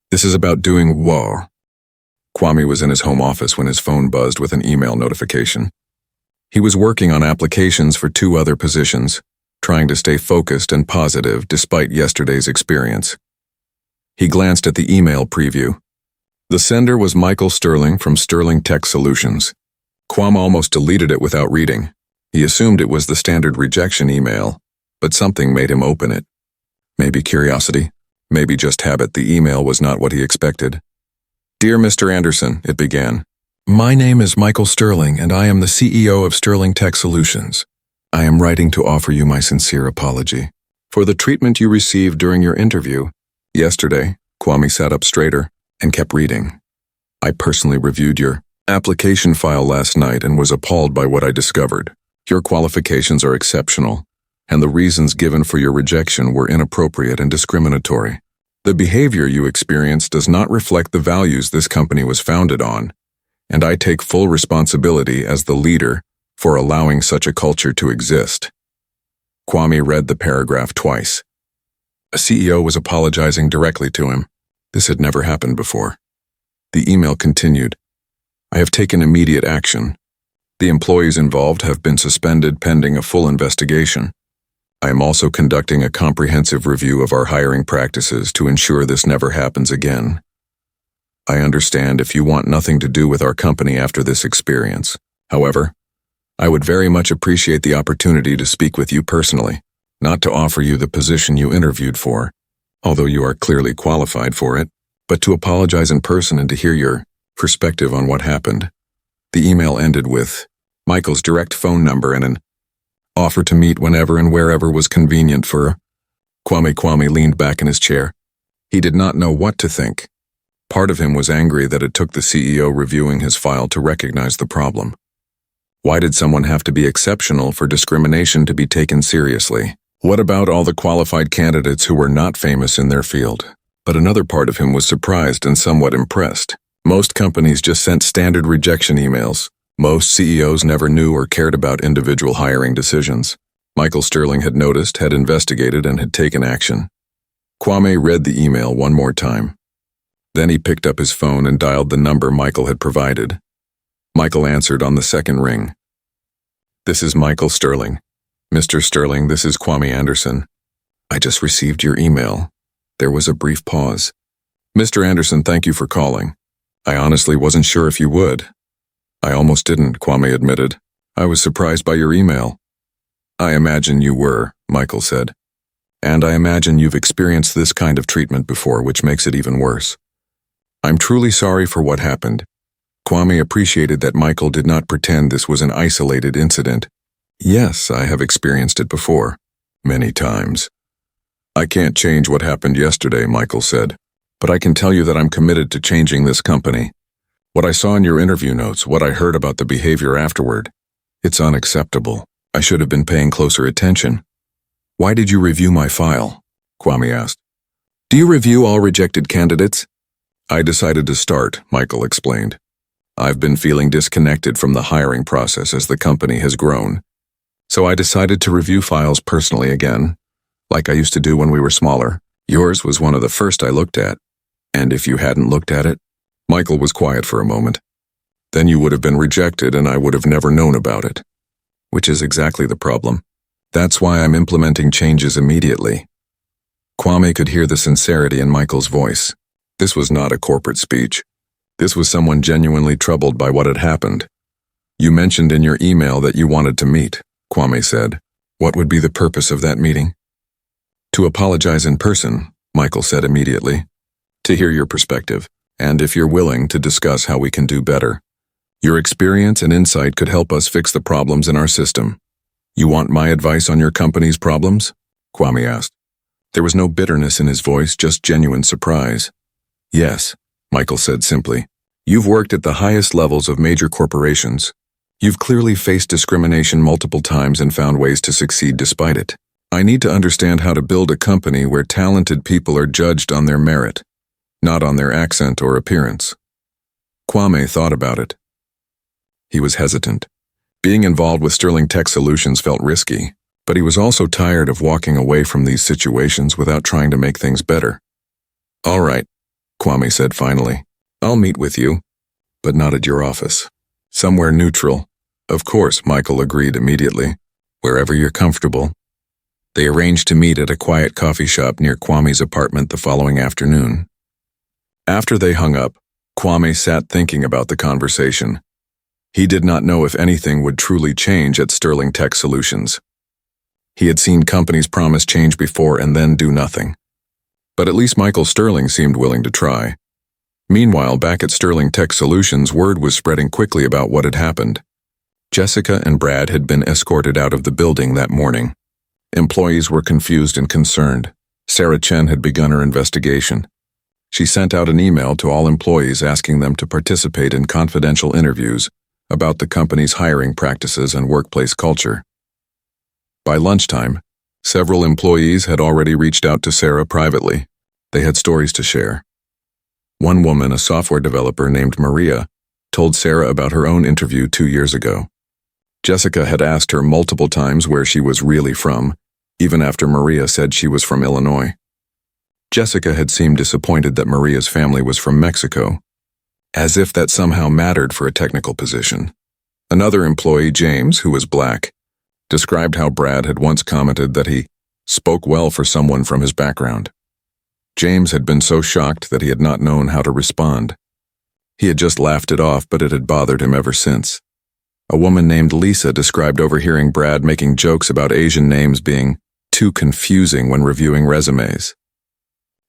This is about doing war. Kwame was in his home office when his phone buzzed with an email notification. He was working on applications for 2 other positions, trying to stay focused and positive despite yesterday's experience. He glanced at the email preview. The sender was Michael Sterling from Sterling Tech Solutions. Kwame almost deleted it without reading. He assumed it was the standard rejection email, but something made him open it. Maybe curiosity, maybe just habit. The email was not what he expected. Dear Mr. Anderson, it began. My name is Michael Sterling, and I am the CEO of Sterling Tech Solutions. I am writing to offer you my sincere apology for the treatment you received during your interview. Yesterday, Kwame sat up straighter and kept reading. I personally reviewed your application file last night and was appalled by what I discovered. Your qualifications are exceptional, and the reasons given for your rejection were inappropriate and discriminatory. The behavior you experienced does not reflect the values this company was founded on, and I take full responsibility as the leader for allowing such a culture to exist. Kwame read the paragraph twice. A CEO was apologizing directly to him. This had never happened before. The email continued. I have taken immediate action. The employees involved have been suspended pending a full investigation. I am also conducting a comprehensive review of our hiring practices to ensure this never happens again. I understand if you want nothing to do with our company after this experience. However, I would very much appreciate the opportunity to speak with you personally, not to offer you the position you interviewed for, although you are clearly qualified for it, but to apologize in person and to hear your perspective on what happened. The email ended with Michael's direct phone number and an offer to meet whenever and wherever was convenient for Kwame leaned back in his chair. He did not know what to think. Part of him was angry that it took the CEO reviewing his file to recognize the problem. Why did someone have to be exceptional for discrimination to be taken seriously? What about all the qualified candidates who were not famous in their field? But another part of him was surprised and somewhat impressed. Most companies just sent standard rejection emails. Most CEOs never knew or cared about individual hiring decisions. Michael Sterling had noticed, had investigated, and had taken action. Kwame read the email one more time. Then he picked up his phone and dialed the number Michael had provided. Michael answered on the second ring. "This is Michael Sterling. Mr. Sterling, this is Kwame Anderson. I just received your email." There was a brief pause. "Mr. Anderson, thank you for calling. I honestly wasn't sure if you would." "I almost didn't," Kwame admitted. "I was surprised by your email." "I imagine you were," Michael said. "And I imagine you've experienced this kind of treatment before, which makes it even worse. I'm truly sorry for what happened." Kwame appreciated that Michael did not pretend this was an isolated incident. "Yes, I have experienced it before. Many times." "I can't change what happened yesterday," Michael said, "but I can tell you that I'm committed to changing this company. What I saw in your interview notes, what I heard about the behavior afterward, it's unacceptable. I should have been paying closer attention." "Why did you review my file?" Kwame asked. "Do you review all rejected candidates?" "I decided to start," Michael explained. "I've been feeling disconnected from the hiring process as the company has grown. So I decided to review files personally again, like I used to do when we were smaller. Yours was one of the first I looked at. And if you hadn't looked at it..." Michael was quiet for a moment. "Then you would have been rejected and I would have never known about it." "Which is exactly the problem. That's why I'm implementing changes immediately." Kwame could hear the sincerity in Michael's voice. This was not a corporate speech. This was someone genuinely troubled by what had happened. "You mentioned in your email that you wanted to meet," Kwame said. "What would be the purpose of that meeting?" "To apologize in person," Michael said immediately. "To hear your perspective, and if you're willing, to discuss how we can do better. Your experience and insight could help us fix the problems in our system." "You want my advice on your company's problems?" Kwame asked. There was no bitterness in his voice, just genuine surprise. "Yes," Michael said simply. "You've worked at the highest levels of major corporations. You've clearly faced discrimination multiple times and found ways to succeed despite it. I need to understand how to build a company where talented people are judged on their merit, not on their accent or appearance." Kwame thought about it. He was hesitant. Being involved with Sterling Tech Solutions felt risky, but he was also tired of walking away from these situations without trying to make things better. "All right," Kwame said finally. "I'll meet with you, but not at your office. Somewhere neutral." "Of course," Michael agreed immediately. "Wherever you're comfortable." They arranged to meet at a quiet coffee shop near Kwame's apartment the following afternoon. After they hung up, Kwame sat thinking about the conversation. He did not know if anything would truly change at Sterling Tech Solutions. He had seen companies promise change before and then do nothing. But at least Michael Sterling seemed willing to try. Meanwhile, back at Sterling Tech Solutions, word was spreading quickly about what had happened. Jessica and Brad had been escorted out of the building that morning. Employees were confused and concerned. Sarah Chen had begun her investigation. She sent out an email to all employees asking them to participate in confidential interviews about the company's hiring practices and workplace culture. By lunchtime, several employees had already reached out to Sarah privately. They had stories to share. One woman, a software developer named Maria, told Sarah about her own interview 2 years ago. Jessica had asked her multiple times where she was really from, even after Maria said she was from Illinois. Jessica had seemed disappointed that Maria's family was from Mexico, as if that somehow mattered for a technical position. Another employee, James, who was black, described how Brad had once commented that he spoke well for someone from his background. James had been so shocked that he had not known how to respond. He had just laughed it off, but it had bothered him ever since. A woman named Lisa described overhearing Brad making jokes about Asian names being too confusing when reviewing resumes.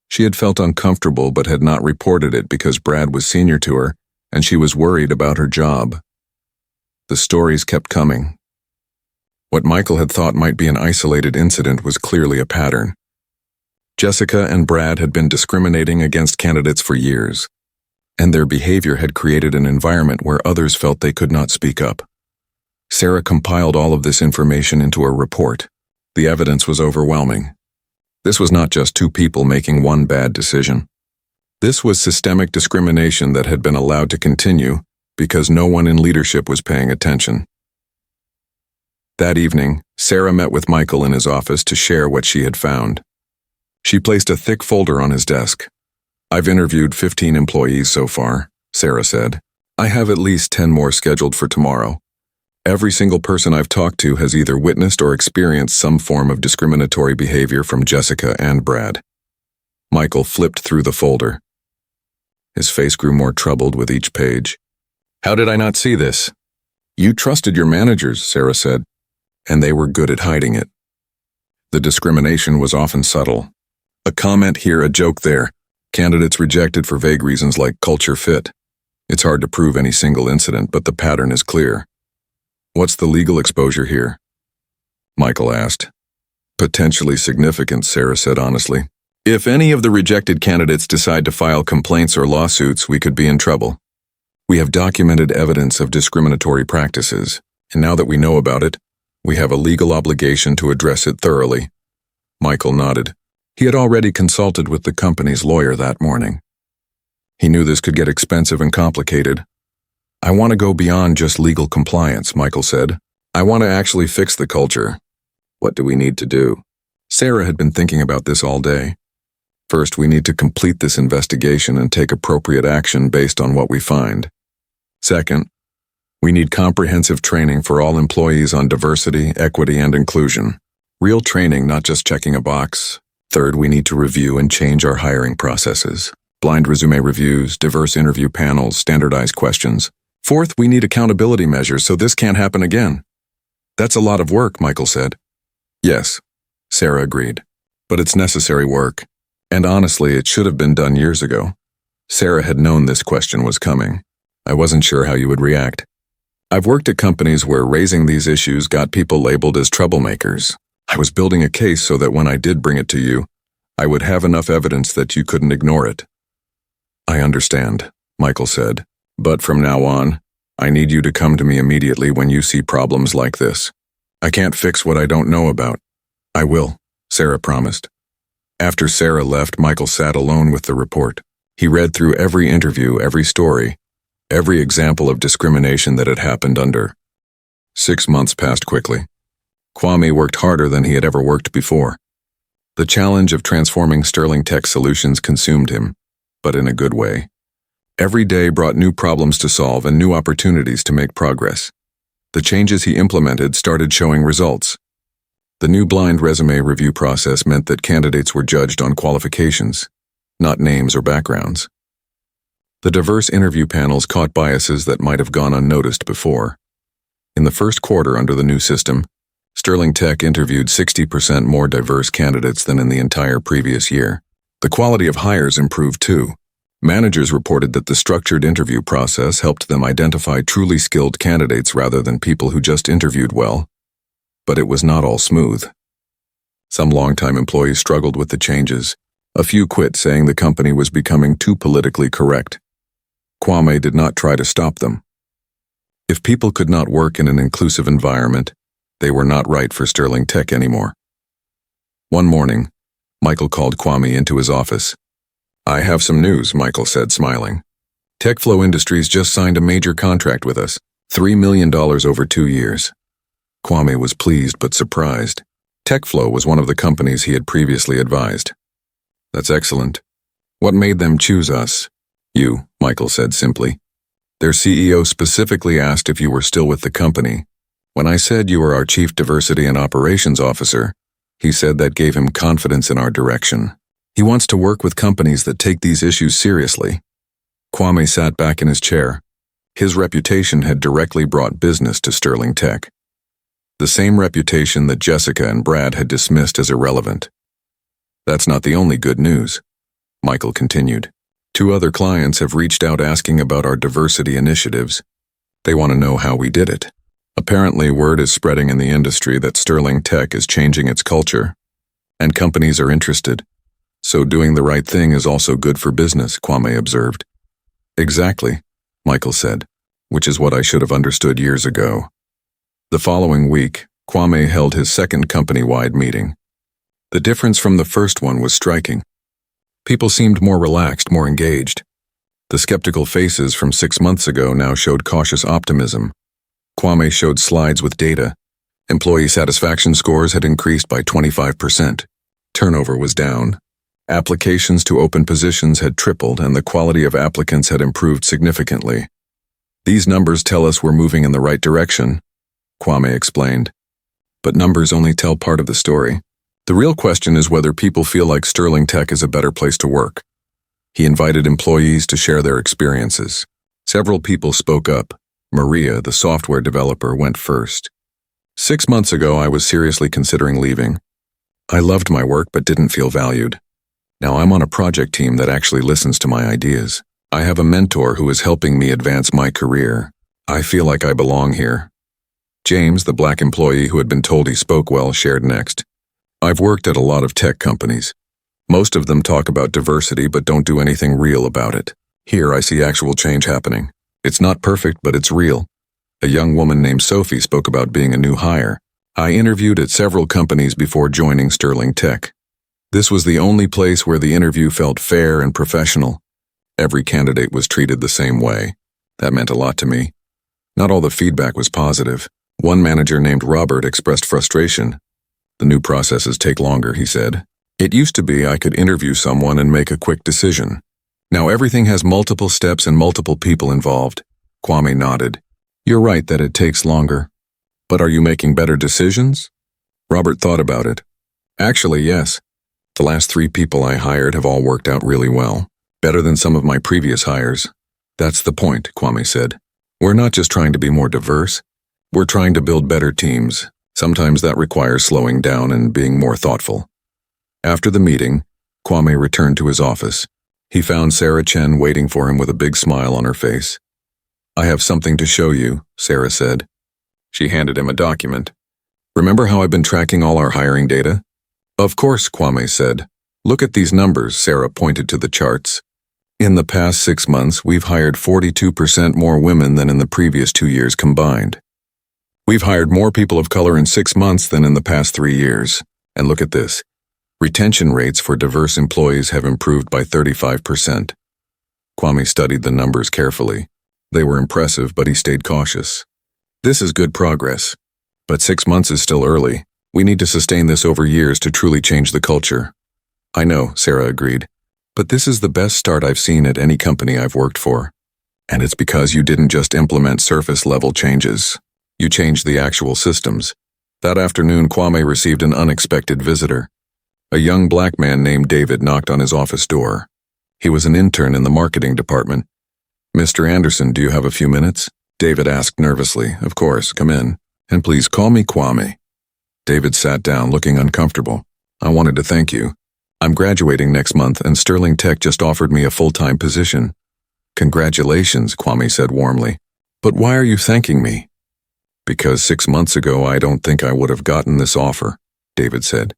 She had felt uncomfortable but had not reported it because Brad was senior to her and she was worried about her job. The stories kept coming. What Michael had thought might be an isolated incident was clearly a pattern. Jessica and Brad had been discriminating against candidates for years, and their behavior had created an environment where others felt they could not speak up. Sarah compiled all of this information into a report. The evidence was overwhelming. This was not just two people making one bad decision. This was systemic discrimination that had been allowed to continue because no one in leadership was paying attention. That evening, Sarah met with Michael in his office to share what she had found. She placed a thick folder on his desk. "I've interviewed 15 employees so far," Sarah said. "I have at least 10 more scheduled for tomorrow. Every single person I've talked to has either witnessed or experienced some form of discriminatory behavior from Jessica and Brad." Michael flipped through the folder. His face grew more troubled with each page. "How did I not see this?" "You trusted your managers," Sarah said, "and they were good at hiding it." The discrimination was often subtle. A comment here, a joke there. Candidates rejected for vague reasons like culture fit. It's hard to prove any single incident, but the pattern is clear. "What's the legal exposure here?" Michael asked. "Potentially significant," Sarah said honestly. "If any of the rejected candidates decide to file complaints or lawsuits, we could be in trouble. We have documented evidence of discriminatory practices, and now that we know about it, we have a legal obligation to address it thoroughly." Michael nodded. He had already consulted with the company's lawyer that morning. He knew this could get expensive and complicated. "I want to go beyond just legal compliance," Michael said. "I want to actually fix the culture." "What do we need to do?" Sarah had been thinking about this all day. "First, we need to complete this investigation and take appropriate action based on what we find. Second, we need comprehensive training for all employees on diversity, equity, and inclusion. Real training, not just checking a box. Third, we need to review and change our hiring processes. Blind resume reviews, diverse interview panels, standardized questions. Fourth, we need accountability measures so this can't happen again." "That's a lot of work," Michael said. "Yes," Sarah agreed. "But it's necessary work. And honestly, it should have been done years ago." Sarah had known this question was coming. "I wasn't sure how you would react. I've worked at companies where raising these issues got people labeled as troublemakers. I was building a case so that when I did bring it to you, I would have enough evidence that you couldn't ignore it." "I understand," Michael said. "But from now on, I need you to come to me immediately when you see problems like this. I can't fix what I don't know about." "I will," Sarah promised. After Sarah left, Michael sat alone with the report. He read through every interview, every story, every example of discrimination that had happened under. 6 months passed quickly. Kwame worked harder than he had ever worked before. The challenge of transforming Sterling Tech Solutions consumed him, but in a good way. Every day brought new problems to solve and new opportunities to make progress. The changes he implemented started showing results. The new blind resume review process meant that candidates were judged on qualifications, not names or backgrounds. The diverse interview panels caught biases that might have gone unnoticed before. In the first quarter under the new system, Sterling Tech interviewed 60% more diverse candidates than in the entire previous year. The quality of hires improved too. Managers reported that the structured interview process helped them identify truly skilled candidates rather than people who just interviewed well. But it was not all smooth. Some longtime employees struggled with the changes. A few quit, saying the company was becoming too politically correct. Kwame did not try to stop them. If people could not work in an inclusive environment, they were not right for Sterling Tech anymore. One morning, Michael called Kwame into his office. "I have some news," Michael said, smiling. "TechFlow Industries just signed a major contract with us, $3 million over 2 years. Kwame was pleased but surprised. TechFlow was one of the companies he had previously advised. "That's excellent. What made them choose us?" "You," Michael said simply. "Their CEO specifically asked if you were still with the company. When I said you were our Chief Diversity and Operations Officer, he said that gave him confidence in our direction. He wants to work with companies that take these issues seriously." Kwame sat back in his chair. His reputation had directly brought business to Sterling Tech. The same reputation that Jessica and Brad had dismissed as irrelevant. "That's not the only good news," Michael continued. 2 other clients have reached out asking about our diversity initiatives. They want to know how we did it. Apparently, word is spreading in the industry that Sterling Tech is changing its culture, and companies are interested. So doing the right thing is also good for business, Kwame observed. "Exactly," Michael said, "which is what I should have understood years ago." The following week, Kwame held his second company-wide meeting. The difference from the first one was striking. People seemed more relaxed, more engaged. The skeptical faces from 6 months ago now showed cautious optimism. Kwame showed slides with data. Employee satisfaction scores had increased by 25%. Turnover was down. Applications to open positions had tripled, and the quality of applicants had improved significantly. These numbers tell us we're moving in the right direction, Kwame explained. But numbers only tell part of the story. The real question is whether people feel like Sterling Tech is a better place to work. He invited employees to share their experiences. Several people spoke up. Maria, the software developer, went first. 6 months ago, I was seriously considering leaving. I loved my work but didn't feel valued. Now I'm on a project team that actually listens to my ideas. I have a mentor who is helping me advance my career. I feel like I belong here. James, the black employee who had been told he spoke well, shared next. I've worked at a lot of tech companies. Most of them talk about diversity but don't do anything real about it. Here I see actual change happening. It's not perfect, but it's real. A young woman named Sophie spoke about being a new hire. I interviewed at several companies before joining Sterling Tech. This was the only place where the interview felt fair and professional. Every candidate was treated the same way. That meant a lot to me. Not all the feedback was positive. One manager named Robert expressed frustration. The new processes take longer, he said. It used to be I could interview someone and make a quick decision. Now everything has multiple steps and multiple people involved. Kwame nodded. You're right that it takes longer. But are you making better decisions? Robert thought about it. Actually, yes. The last 3 people I hired have all worked out really well. Better than some of my previous hires. That's the point, Kwame said. We're not just trying to be more diverse. We're trying to build better teams. Sometimes that requires slowing down and being more thoughtful. After the meeting, Kwame returned to his office. He found Sarah Chen waiting for him with a big smile on her face. I have something to show you, Sarah said. She handed him a document. Remember how I've been tracking all our hiring data? Of course, Kwame said. Look at these numbers, Sarah pointed to the charts. In the past 6 months, we've hired 42% more women than in the previous 2 years combined. We've hired more people of color in 6 months than in the past 3 years. And look at this. Retention rates for diverse employees have improved by 35%. Kwame studied the numbers carefully. They were impressive, but he stayed cautious. This is good progress. But 6 months is still early. We need to sustain this over years to truly change the culture. I know, Sarah agreed. But this is the best start I've seen at any company I've worked for. And it's because you didn't just implement surface-level changes. You changed the actual systems. That afternoon, Kwame received an unexpected visitor. A young black man named David knocked on his office door. He was an intern in the marketing department. Mr. Anderson, do you have a few minutes? David asked nervously. Of course, come in. And please call me Kwame. David sat down, looking uncomfortable. I wanted to thank you. I'm graduating next month, and Sterling Tech just offered me a full-time position. Congratulations, Kwame said warmly. But why are you thanking me? Because 6 months ago I don't think I would have gotten this offer, David said.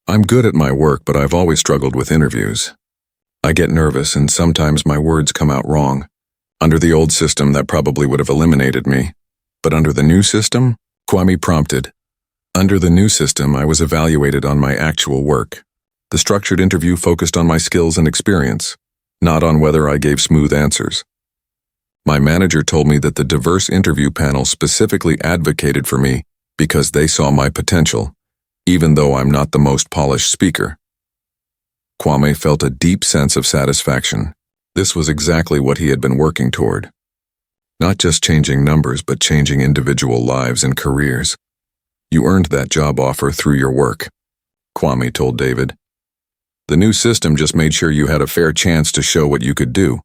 I'm good at my work, but I've always struggled with interviews. I get nervous, and sometimes my words come out wrong. Under the old system, that probably would have eliminated me. But under the new system? Kwame prompted. Under the new system, I was evaluated on my actual work. The structured interview focused on my skills and experience, not on whether I gave smooth answers. My manager told me that the diverse interview panel specifically advocated for me because they saw my potential, even though I'm not the most polished speaker. Kwame felt a deep sense of satisfaction. This was exactly what he had been working toward. Not just changing numbers, but changing individual lives and careers. You earned that job offer through your work, Kwame told David. The new system just made sure you had a fair chance to show what you could do.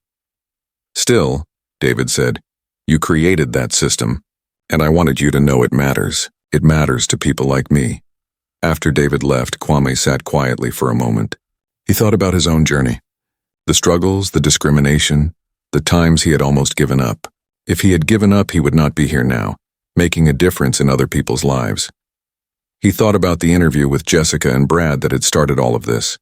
Still, David said, you created that system, and I wanted you to know it matters. It matters to people like me. After David left, Kwame sat quietly for a moment. He thought about his own journey. The struggles, the discrimination, the times he had almost given up. If he had given up, he would not be here now, making a difference in other people's lives. He thought about the interview with Jessica and Brad that had started all of this.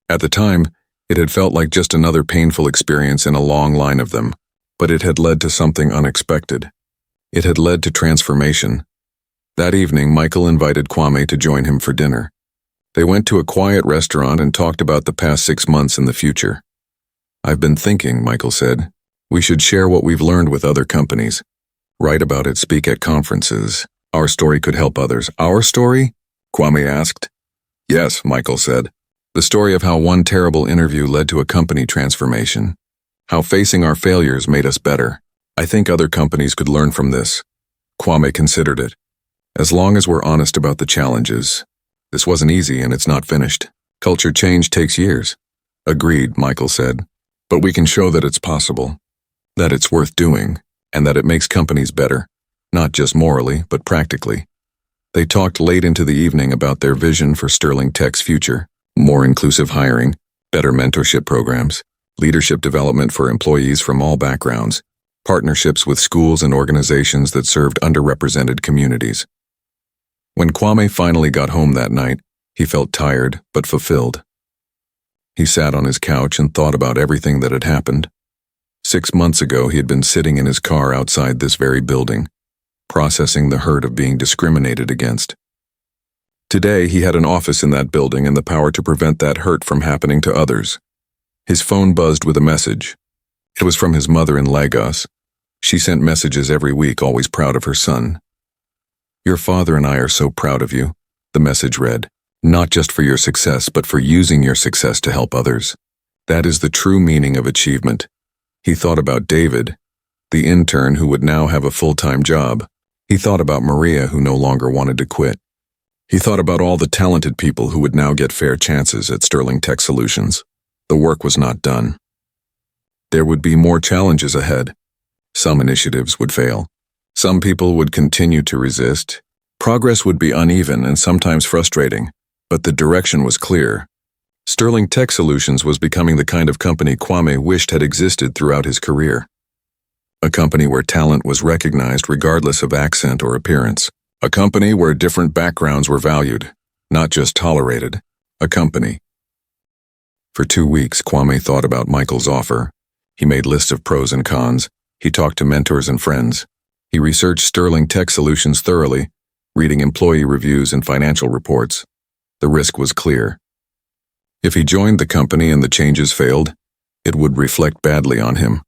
At the time, it had felt like just another painful experience in a long line of them, but it had led to something unexpected. It had led to transformation. That evening, Michael invited Kwame to join him for dinner. They went to a quiet restaurant and talked about the past 6 months and the future. "I've been thinking," Michael said. "We should share what we've learned with other companies. Write about it, speak at conferences. Our story could help others." "Our story?" Kwame asked. "Yes," Michael said. "The story of how one terrible interview led to a company transformation. How facing our failures made us better. I think other companies could learn from this." Kwame considered it. "As long as we're honest about the challenges. This wasn't easy and it's not finished. Culture change takes years." "Agreed," Michael said. "But we can show that it's possible, that it's worth doing, and that it makes companies better, not just morally, but practically." They talked late into the evening about their vision for Sterling Tech's future: more inclusive hiring, better mentorship programs, leadership development for employees from all backgrounds, partnerships with schools and organizations that served underrepresented communities. When Kwame finally got home that night, he felt tired but fulfilled. He sat on his couch and thought about everything that had happened. 6 months ago, he had been sitting in his car outside this very building, processing the hurt of being discriminated against. Today, he had an office in that building and the power to prevent that hurt from happening to others. His phone buzzed with a message. It was from his mother in Lagos. She sent messages every week, always proud of her son. "Your father and I are so proud of you," the message read. "Not just for your success, but for using your success to help others. That is the true meaning of achievement." He thought about David, the intern who would now have a full-time job. He thought about Maria, who no longer wanted to quit. He thought about all the talented people who would now get fair chances at Sterling Tech Solutions. The work was not done. There would be more challenges ahead. Some initiatives would fail. Some people would continue to resist. Progress would be uneven and sometimes frustrating, but the direction was clear. Sterling Tech Solutions was becoming the kind of company Kwame wished had existed throughout his career. A company where talent was recognized regardless of accent or appearance. A company where different backgrounds were valued, not just tolerated. A company. For 2 weeks, Kwame thought about Michael's offer. He made lists of pros and cons. He talked to mentors and friends. He researched Sterling Tech Solutions thoroughly, reading employee reviews and financial reports. The risk was clear. If he joined the company and the changes failed, it would reflect badly on him.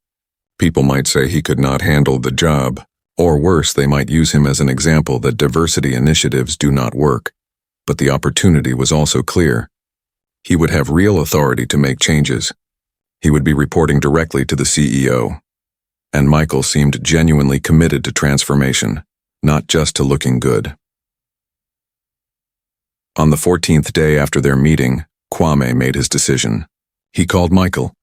People might say he could not handle the job, or worse, they might use him as an example that diversity initiatives do not work. But the opportunity was also clear. He would have real authority to make changes. He would be reporting directly to the CEO. And Michael seemed genuinely committed to transformation, not just to looking good. On the 14th day after their meeting, Kwame made his decision. He called Michael.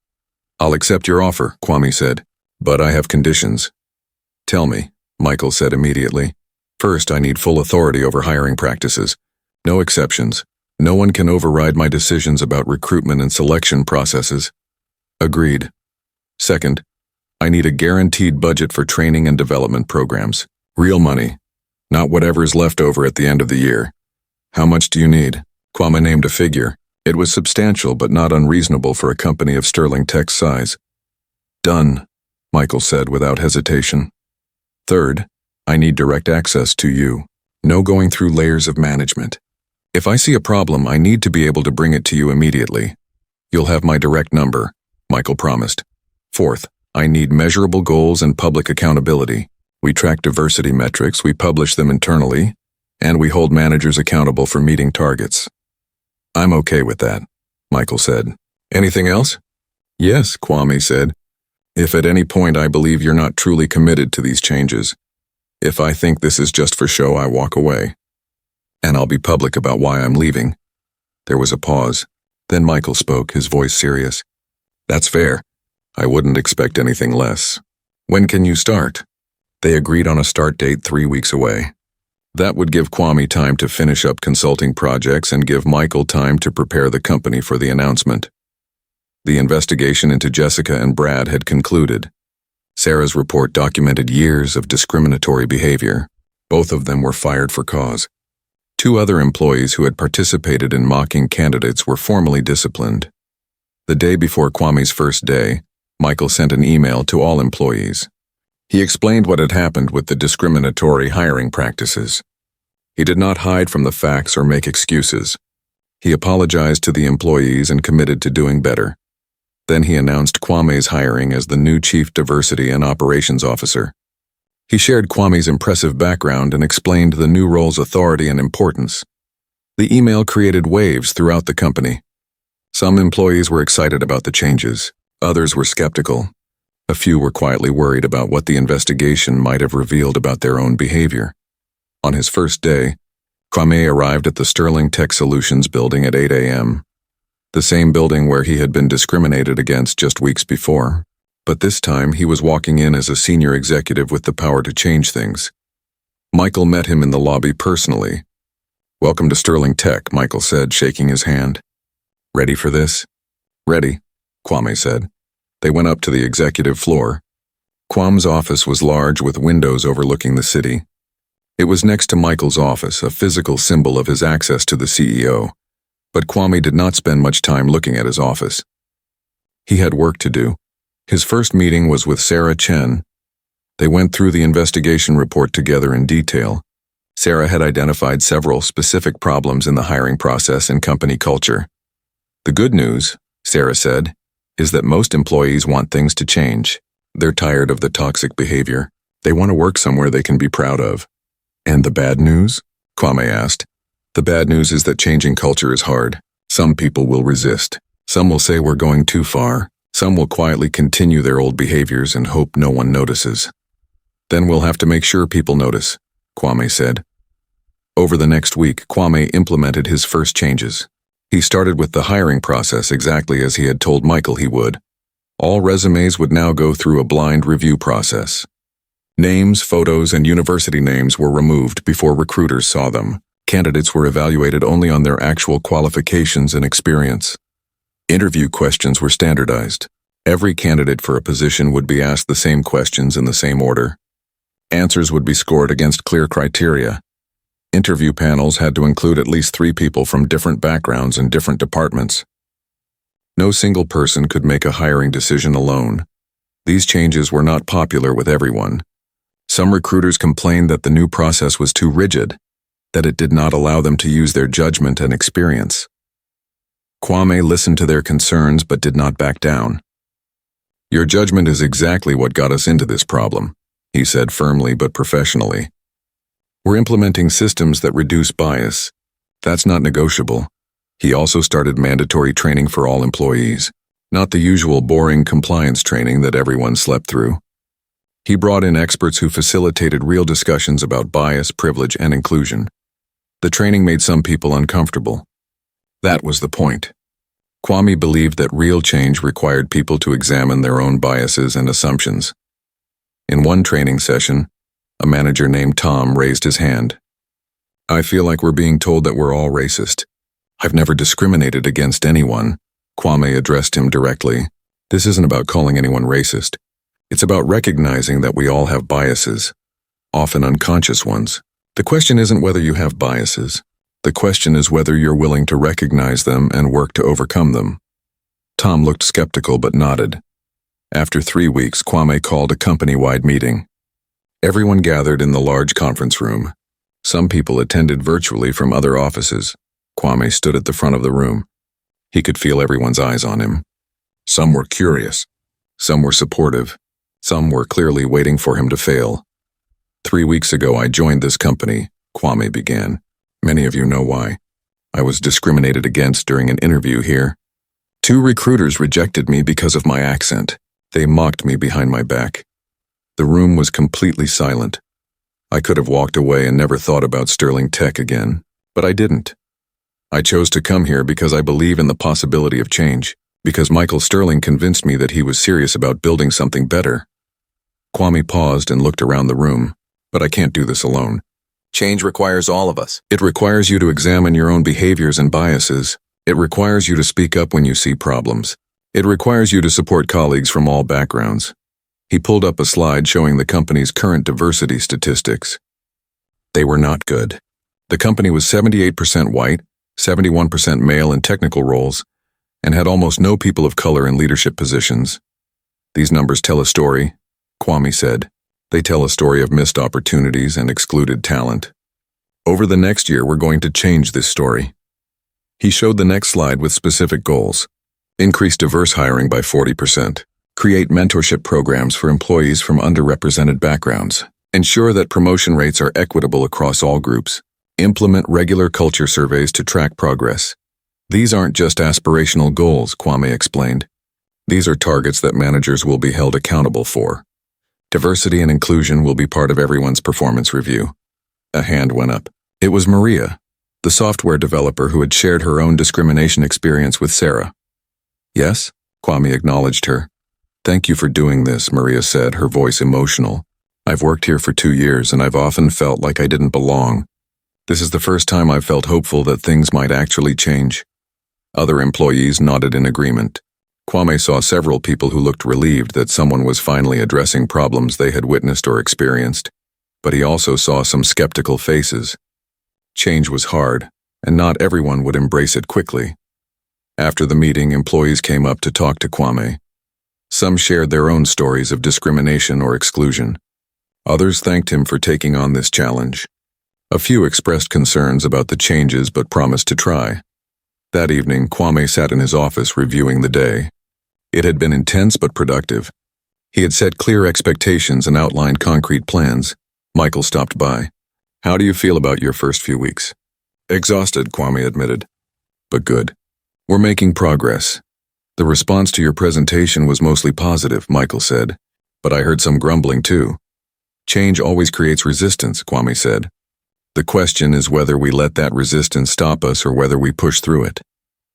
"I'll accept your offer," Kwame said, "but I have conditions." "Tell me," Michael said immediately. "First, I need full authority over hiring practices. No exceptions. No one can override my decisions about recruitment and selection processes." "Agreed." "Second, I need a guaranteed budget for training and development programs. Real money, not whatever is left over at the end of the year." "How much do you need?" Kwame named a figure. It was substantial but not unreasonable for a company of Sterling Tech's size. "Done," Michael said without hesitation. "Third, I need direct access to you. No going through layers of management. If I see a problem, I need to be able to bring it to you immediately. You'll have my direct number," Michael promised. "Fourth, I need measurable goals and public accountability. We track diversity metrics, we publish them internally, and we hold managers accountable for meeting targets." "I'm okay with that," Michael said. "Anything else?" "Yes," Kwame said. "If at any point I believe you're not truly committed to these changes, if I think this is just for show, I walk away. And I'll be public about why I'm leaving." There was a pause. Then Michael spoke, his voice serious. "That's fair. I wouldn't expect anything less. When can you start?" They agreed on a start date 3 weeks away. That would give Kwame time to finish up consulting projects and give Michael time to prepare the company for the announcement. The investigation into Jessica and Brad had concluded. Sarah's report documented years of discriminatory behavior. Both of them were fired for cause. 2 other employees who had participated in mocking candidates were formally disciplined. The day before Kwame's first day, Michael sent an email to all employees. He explained what had happened with the discriminatory hiring practices. He did not hide from the facts or make excuses. He apologized to the employees and committed to doing better. Then he announced Kwame's hiring as the new Chief Diversity and Operations Officer. He shared Kwame's impressive background and explained the new role's authority and importance. The email created waves throughout the company. Some employees were excited about the changes. Others were skeptical. A few were quietly worried about what the investigation might have revealed about their own behavior. On his first day, Kwame arrived at the Sterling Tech Solutions building at 8 a.m., the same building where he had been discriminated against just weeks before. But this time he was walking in as a senior executive with the power to change things. Michael met him in the lobby personally. "Welcome to Sterling Tech," Michael said, shaking his hand. "Ready for this?" "Ready," Kwame said. They went up to the executive floor. Kwame's office was large with windows overlooking the city. It was next to Michael's office, a physical symbol of his access to the CEO. But Kwame did not spend much time looking at his office. He had work to do. His first meeting was with Sarah Chen. They went through the investigation report together in detail. Sarah had identified several specific problems in the hiring process and company culture. "The good news," Sarah said, "is that most employees want things to change. They're tired of the toxic behavior. They want to work somewhere they can be proud of." "And the bad news?" Kwame asked. "The bad news is that changing culture is hard. Some people will resist. Some will say we're going too far. Some will quietly continue their old behaviors and hope no one notices. Then we'll have to make sure people notice," Kwame said. Over the next week, Kwame implemented his first changes. He started with the hiring process exactly as he had told Michael he would. All resumes would now go through a blind review process. Names, photos, and university names were removed before recruiters saw them. Candidates were evaluated only on their actual qualifications and experience. Interview questions were standardized. Every candidate for a position would be asked the same questions in the same order. Answers would be scored against clear criteria. Interview panels had to include at least 3 people from different backgrounds and different departments. No single person could make a hiring decision alone. These changes were not popular with everyone. Some recruiters complained that the new process was too rigid, that it did not allow them to use their judgment and experience. Kwame listened to their concerns but did not back down. "Your judgment is exactly what got us into this problem," he said firmly but professionally. "We're implementing systems that reduce bias. That's not negotiable." He also started mandatory training for all employees, not the usual boring compliance training that everyone slept through. He brought in experts who facilitated real discussions about bias, privilege, and inclusion. The training made some people uncomfortable. That was the point. Kwame believed that real change required people to examine their own biases and assumptions. In one training session, a manager named Tom raised his hand. "I feel like we're being told that we're all racist. I've never discriminated against anyone." Kwame addressed him directly. "This isn't about calling anyone racist. It's about recognizing that we all have biases, often unconscious ones. The question isn't whether you have biases. The question is whether you're willing to recognize them and work to overcome them." Tom looked skeptical but nodded. After 3 weeks, Kwame called a company-wide meeting. Everyone gathered in the large conference room. Some people attended virtually from other offices. Kwame stood at the front of the room. He could feel everyone's eyes on him. Some were curious. Some were supportive. Some were clearly waiting for him to fail. "3 weeks ago, I joined this company," Kwame began. "Many of you know why. I was discriminated against during an interview here. 2 recruiters rejected me because of my accent. They mocked me behind my back." The room was completely silent. I could have walked away and never thought about Sterling Tech again, but I didn't. I chose to come here because I believe in the possibility of change, because Michael Sterling convinced me that he was serious about building something better. Kwame paused and looked around the room. "But I can't do this alone. Change requires all of us. It requires you to examine your own behaviors and biases. It requires you to speak up when you see problems. It requires you to support colleagues from all backgrounds." He pulled up a slide showing the company's current diversity statistics. They were not good. The company was 78% white, 71% male in technical roles, and had almost no people of color in leadership positions. "These numbers tell a story," Kwame said. "They tell a story of missed opportunities and excluded talent." Over the next year, we're going to change this story. He showed the next slide with specific goals. Increase diverse hiring by 40%. Create mentorship programs for employees from underrepresented backgrounds. Ensure that promotion rates are equitable across all groups. Implement regular culture surveys to track progress. These aren't just aspirational goals, Kwame explained. These are targets that managers will be held accountable for. Diversity and inclusion will be part of everyone's performance review. A hand went up. It was Maria, the software developer who had shared her own discrimination experience with Sarah. Yes, Kwame acknowledged her. Thank you for doing this, Maria said, her voice emotional. I've worked here for 2 years and I've often felt like I didn't belong. This is the first time I've felt hopeful that things might actually change. Other employees nodded in agreement. Kwame saw several people who looked relieved that someone was finally addressing problems they had witnessed or experienced, but he also saw some skeptical faces. Change was hard, and not everyone would embrace it quickly. After the meeting, employees came up to talk to Kwame. Some shared their own stories of discrimination or exclusion. Others thanked him for taking on this challenge. A few expressed concerns about the changes but promised to try. That evening, Kwame sat in his office reviewing the day. It had been intense but productive. He had set clear expectations and outlined concrete plans. Michael stopped by. How do you feel about your first few weeks? Exhausted, Kwame admitted. But good. We're making progress. The response to your presentation was mostly positive, Michael said. But I heard some grumbling too. Change always creates resistance, Kwame said. The question is whether we let that resistance stop us or whether we push through it.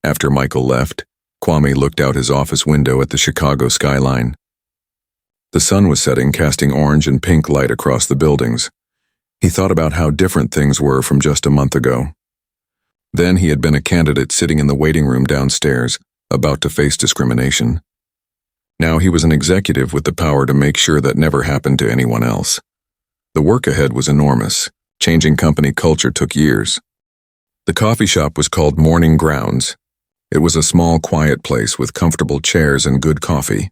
After Michael left, Kwame looked out his office window at the Chicago skyline. The sun was setting, casting orange and pink light across the buildings. He thought about how different things were from just a month ago. Then he had been a candidate sitting in the waiting room downstairs, about to face discrimination. Now he was an executive with the power to make sure that never happened to anyone else. The work ahead was enormous. Changing company culture took years. The coffee shop was called Morning Grounds. It was a small, quiet place with comfortable chairs and good coffee.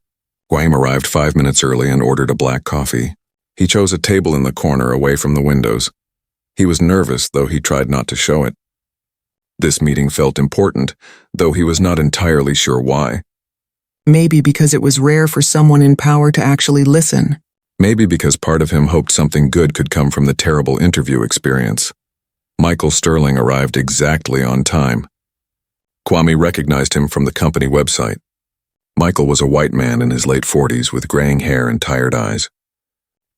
Kwame arrived 5 minutes early and ordered a black coffee. He chose a table in the corner away from the windows. He was nervous, though he tried not to show it. This meeting felt important, though he was not entirely sure why. Maybe because it was rare for someone in power to actually listen. Maybe because part of him hoped something good could come from the terrible interview experience. Michael Sterling arrived exactly on time. Kwame recognized him from the company website. Michael was a white man in his late 40s with graying hair and tired eyes.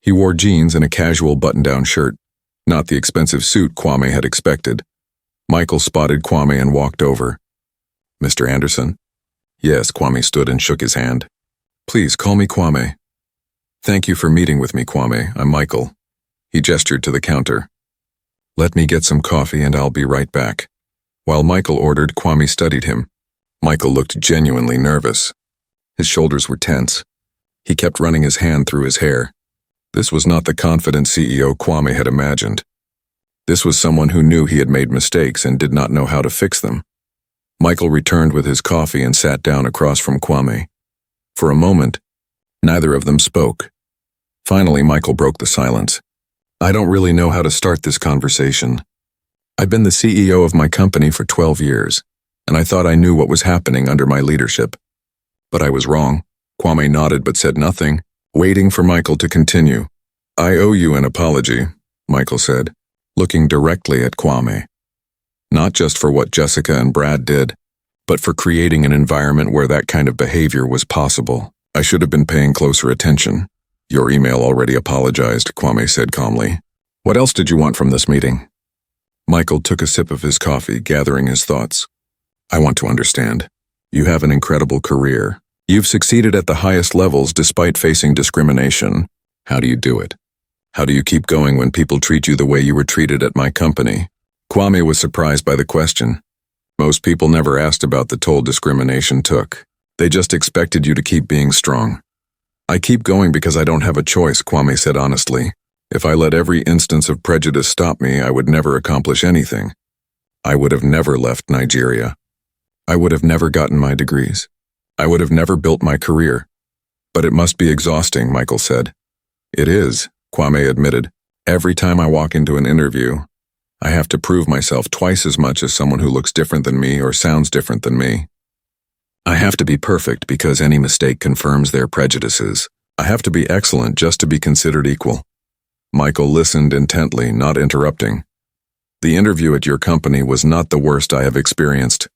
He wore jeans and a casual button-down shirt, not the expensive suit Kwame had expected. Michael spotted Kwame and walked over. Mr. Anderson? Yes, Kwame stood and shook his hand. Please call me Kwame. Thank you for meeting with me, Kwame. I'm Michael. He gestured to the counter. Let me get some coffee and I'll be right back. While Michael ordered, Kwame studied him. Michael looked genuinely nervous. His shoulders were tense. He kept running his hand through his hair. This was not the confident CEO Kwame had imagined. This was someone who knew he had made mistakes and did not know how to fix them. Michael returned with his coffee and sat down across from Kwame. For a moment, neither of them spoke. Finally, Michael broke the silence. I don't really know how to start this conversation. I've been the CEO of my company for 12 years, and I thought I knew what was happening under my leadership. But I was wrong. Kwame nodded but said nothing, waiting for Michael to continue. I owe you an apology, Michael said, looking directly at Kwame. Not just for what Jessica and Brad did, but for creating an environment where that kind of behavior was possible. I should have been paying closer attention. Your email already apologized, Kwame said calmly. What else did you want from this meeting? Michael took a sip of his coffee, gathering his thoughts. I want to understand. You have an incredible career. You've succeeded at the highest levels despite facing discrimination. How do you do it? How do you keep going when people treat you the way you were treated at my company? Kwame was surprised by the question. Most people never asked about the toll discrimination took. They just expected you to keep being strong. I keep going because I don't have a choice, Kwame said honestly. If I let every instance of prejudice stop me, I would never accomplish anything. I would have never left Nigeria. I would have never gotten my degrees. I would have never built my career. But it must be exhausting, Michael said. It is, Kwame admitted. Every time I walk into an interview, I have to prove myself twice as much as someone who looks different than me or sounds different than me. I have to be perfect because any mistake confirms their prejudices. I have to be excellent just to be considered equal. Michael listened intently, not interrupting. The interview at your company was not the worst I have experienced,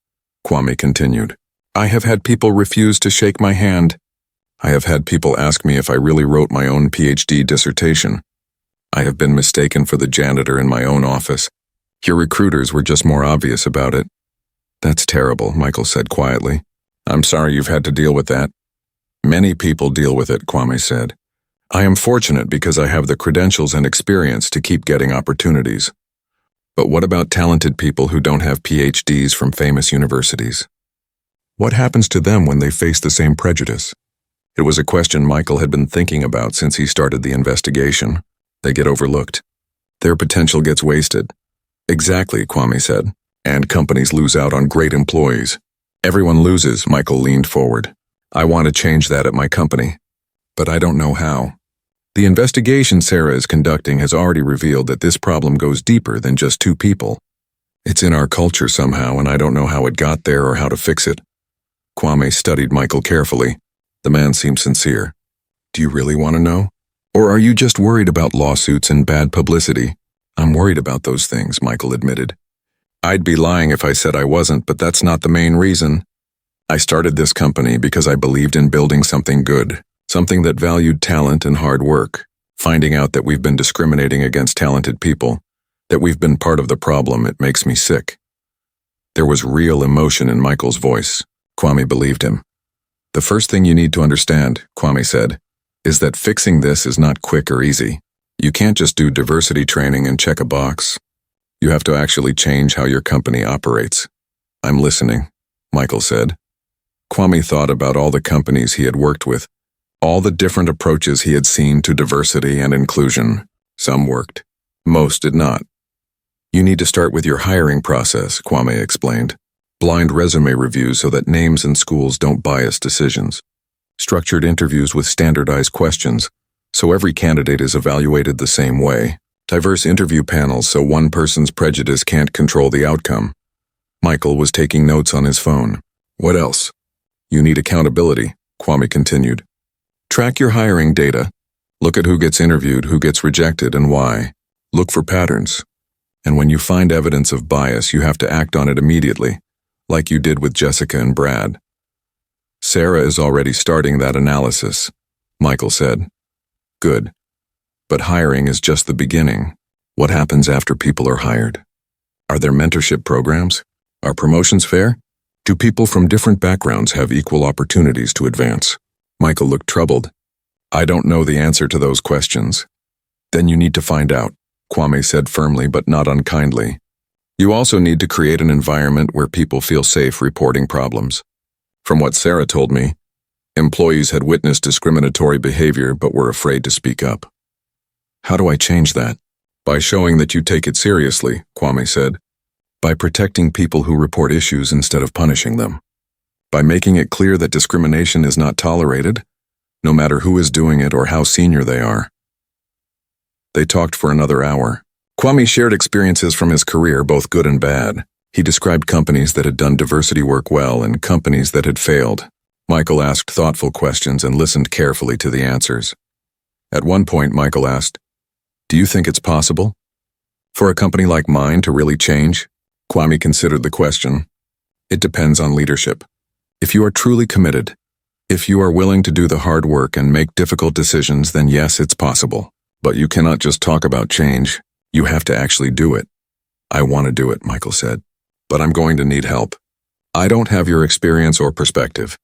Kwame continued. I have had people refuse to shake my hand. I have had people ask me if I really wrote my own PhD dissertation. I have been mistaken for the janitor in my own office. Your recruiters were just more obvious about it. That's terrible, Michael said quietly. I'm sorry you've had to deal with that. Many people deal with it, Kwame said. I am fortunate because I have the credentials and experience to keep getting opportunities. But what about talented people who don't have PhDs from famous universities? What happens to them when they face the same prejudice? It was a question Michael had been thinking about since he started the investigation. They get overlooked. Their potential gets wasted. Exactly, Kwame said. And companies lose out on great employees. Everyone loses, Michael leaned forward. I want to change that at my company. But I don't know how. The investigation Sarah is conducting has already revealed that this problem goes deeper than just two people. It's in our culture somehow, and I don't know how it got there or how to fix it. Kwame studied Michael carefully. The man seemed sincere. Do you really want to know? Or are you just worried about lawsuits and bad publicity? I'm worried about those things, Michael admitted. I'd be lying if I said I wasn't, but that's not the main reason. I started this company because I believed in building something good, something that valued talent and hard work. Finding out that we've been discriminating against talented people, that we've been part of the problem, it makes me sick. There was real emotion in Michael's voice. Kwame believed him. The first thing you need to understand, Kwame said, is that fixing this is not quick or easy. You can't just do diversity training and check a box. You have to actually change how your company operates. I'm listening, Michael said. Kwame thought about all the companies he had worked with, all the different approaches he had seen to diversity and inclusion. Some worked. Most did not. You need to start with your hiring process, Kwame explained. Blind resume reviews so that names and schools don't bias decisions. Structured interviews with standardized questions, so every candidate is evaluated the same way. Diverse interview panels so one person's prejudice can't control the outcome. Michael was taking notes on his phone. What else? You need accountability, Kwame continued. Track your hiring data. Look at who gets interviewed, who gets rejected, and why. Look for patterns. And when you find evidence of bias, you have to act on it immediately, like you did with Jessica and Brad. Sarah is already starting that analysis, Michael said. Good. But hiring is just the beginning. What happens after people are hired? Are there mentorship programs? Are promotions fair? Do people from different backgrounds have equal opportunities to advance? Michael looked troubled. I don't know the answer to those questions. Then you need to find out, Kwame said firmly but not unkindly. You also need to create an environment where people feel safe reporting problems. From what Sarah told me, employees had witnessed discriminatory behavior but were afraid to speak up. How do I change that? By showing that you take it seriously, Kwame said. By protecting people who report issues instead of punishing them. By making it clear that discrimination is not tolerated, no matter who is doing it or how senior they are. They talked for another hour. Kwame shared experiences from his career, both good and bad. He described companies that had done diversity work well and companies that had failed. Michael asked thoughtful questions and listened carefully to the answers. At one point, Michael asked, Do you think it's possible for a company like mine to really change? Kwame considered the question. It depends on leadership. If you are truly committed, if you are willing to do the hard work and make difficult decisions, then yes, it's possible. But you cannot just talk about change. You have to actually do it. I want to do it, Michael said. But I'm going to need help. I don't have your experience or perspective.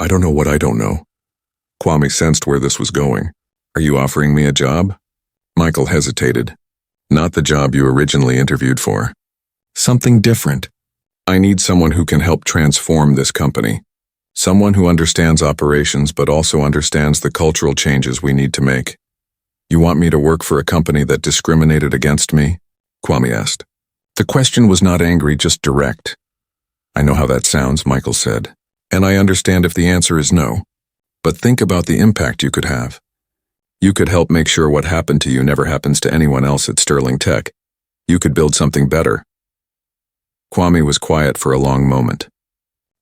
I don't know what I don't know. Kwame sensed where this was going. Are you offering me a job? Michael hesitated. Not the job you originally interviewed for. Something different. I need someone who can help transform this company. Someone who understands operations but also understands the cultural changes we need to make. You want me to work for a company that discriminated against me? Kwame asked. The question was not angry, just direct. I know how that sounds, Michael said. And I understand if the answer is no. But think about the impact you could have. You could help make sure what happened to you never happens to anyone else at Sterling Tech. You could build something better. Kwame was quiet for a long moment.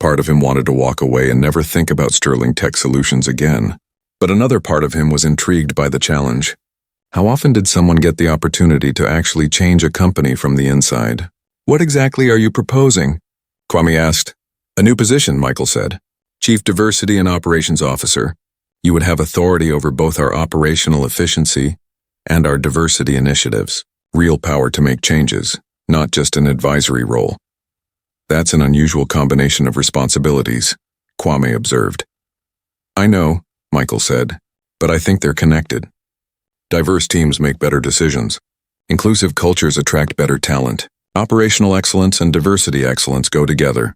Part of him wanted to walk away and never think about Sterling Tech Solutions again, but another part of him was intrigued by the challenge. How often did someone get the opportunity to actually change a company from the inside? What exactly are you proposing? Kwame asked. A new position, Michael said. Chief Diversity and Operations Officer. You would have authority over both our operational efficiency and our diversity initiatives. Real power to make changes, not just an advisory role. That's an unusual combination of responsibilities, Kwame observed. I know, Michael said, but I think they're connected. Diverse teams make better decisions. Inclusive cultures attract better talent. Operational excellence and diversity excellence go together.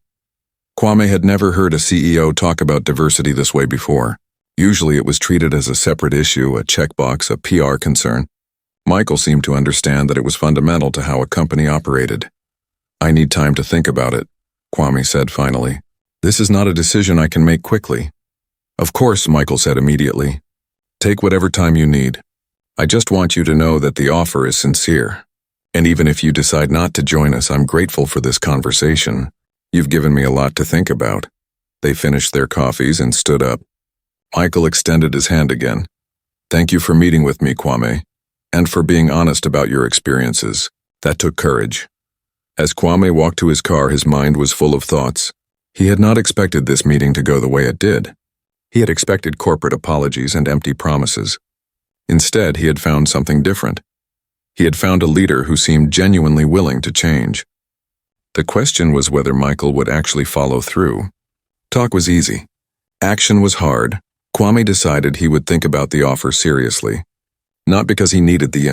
Kwame had never heard a CEO talk about diversity this way before. Usually it was treated as a separate issue, a checkbox, a PR concern. Michael seemed to understand that it was fundamental to how a company operated. I need time to think about it, Kwame said finally. This is not a decision I can make quickly. Of course, Michael said immediately. Take whatever time you need. I just want you to know that the offer is sincere. And even if you decide not to join us, I'm grateful for this conversation. You've given me a lot to think about. They finished their coffees and stood up. Michael extended his hand again. Thank you for meeting with me, Kwame, and for being honest about your experiences. That took courage. As Kwame walked to his car, his mind was full of thoughts. He had not expected this meeting to go the way it did. He had expected corporate apologies and empty promises. Instead, he had found something different. He had found a leader who seemed genuinely willing to change. The question was whether Michael would actually follow through. Talk was easy. Action was hard. Kwame decided he would think about the offer seriously. Not because he needed the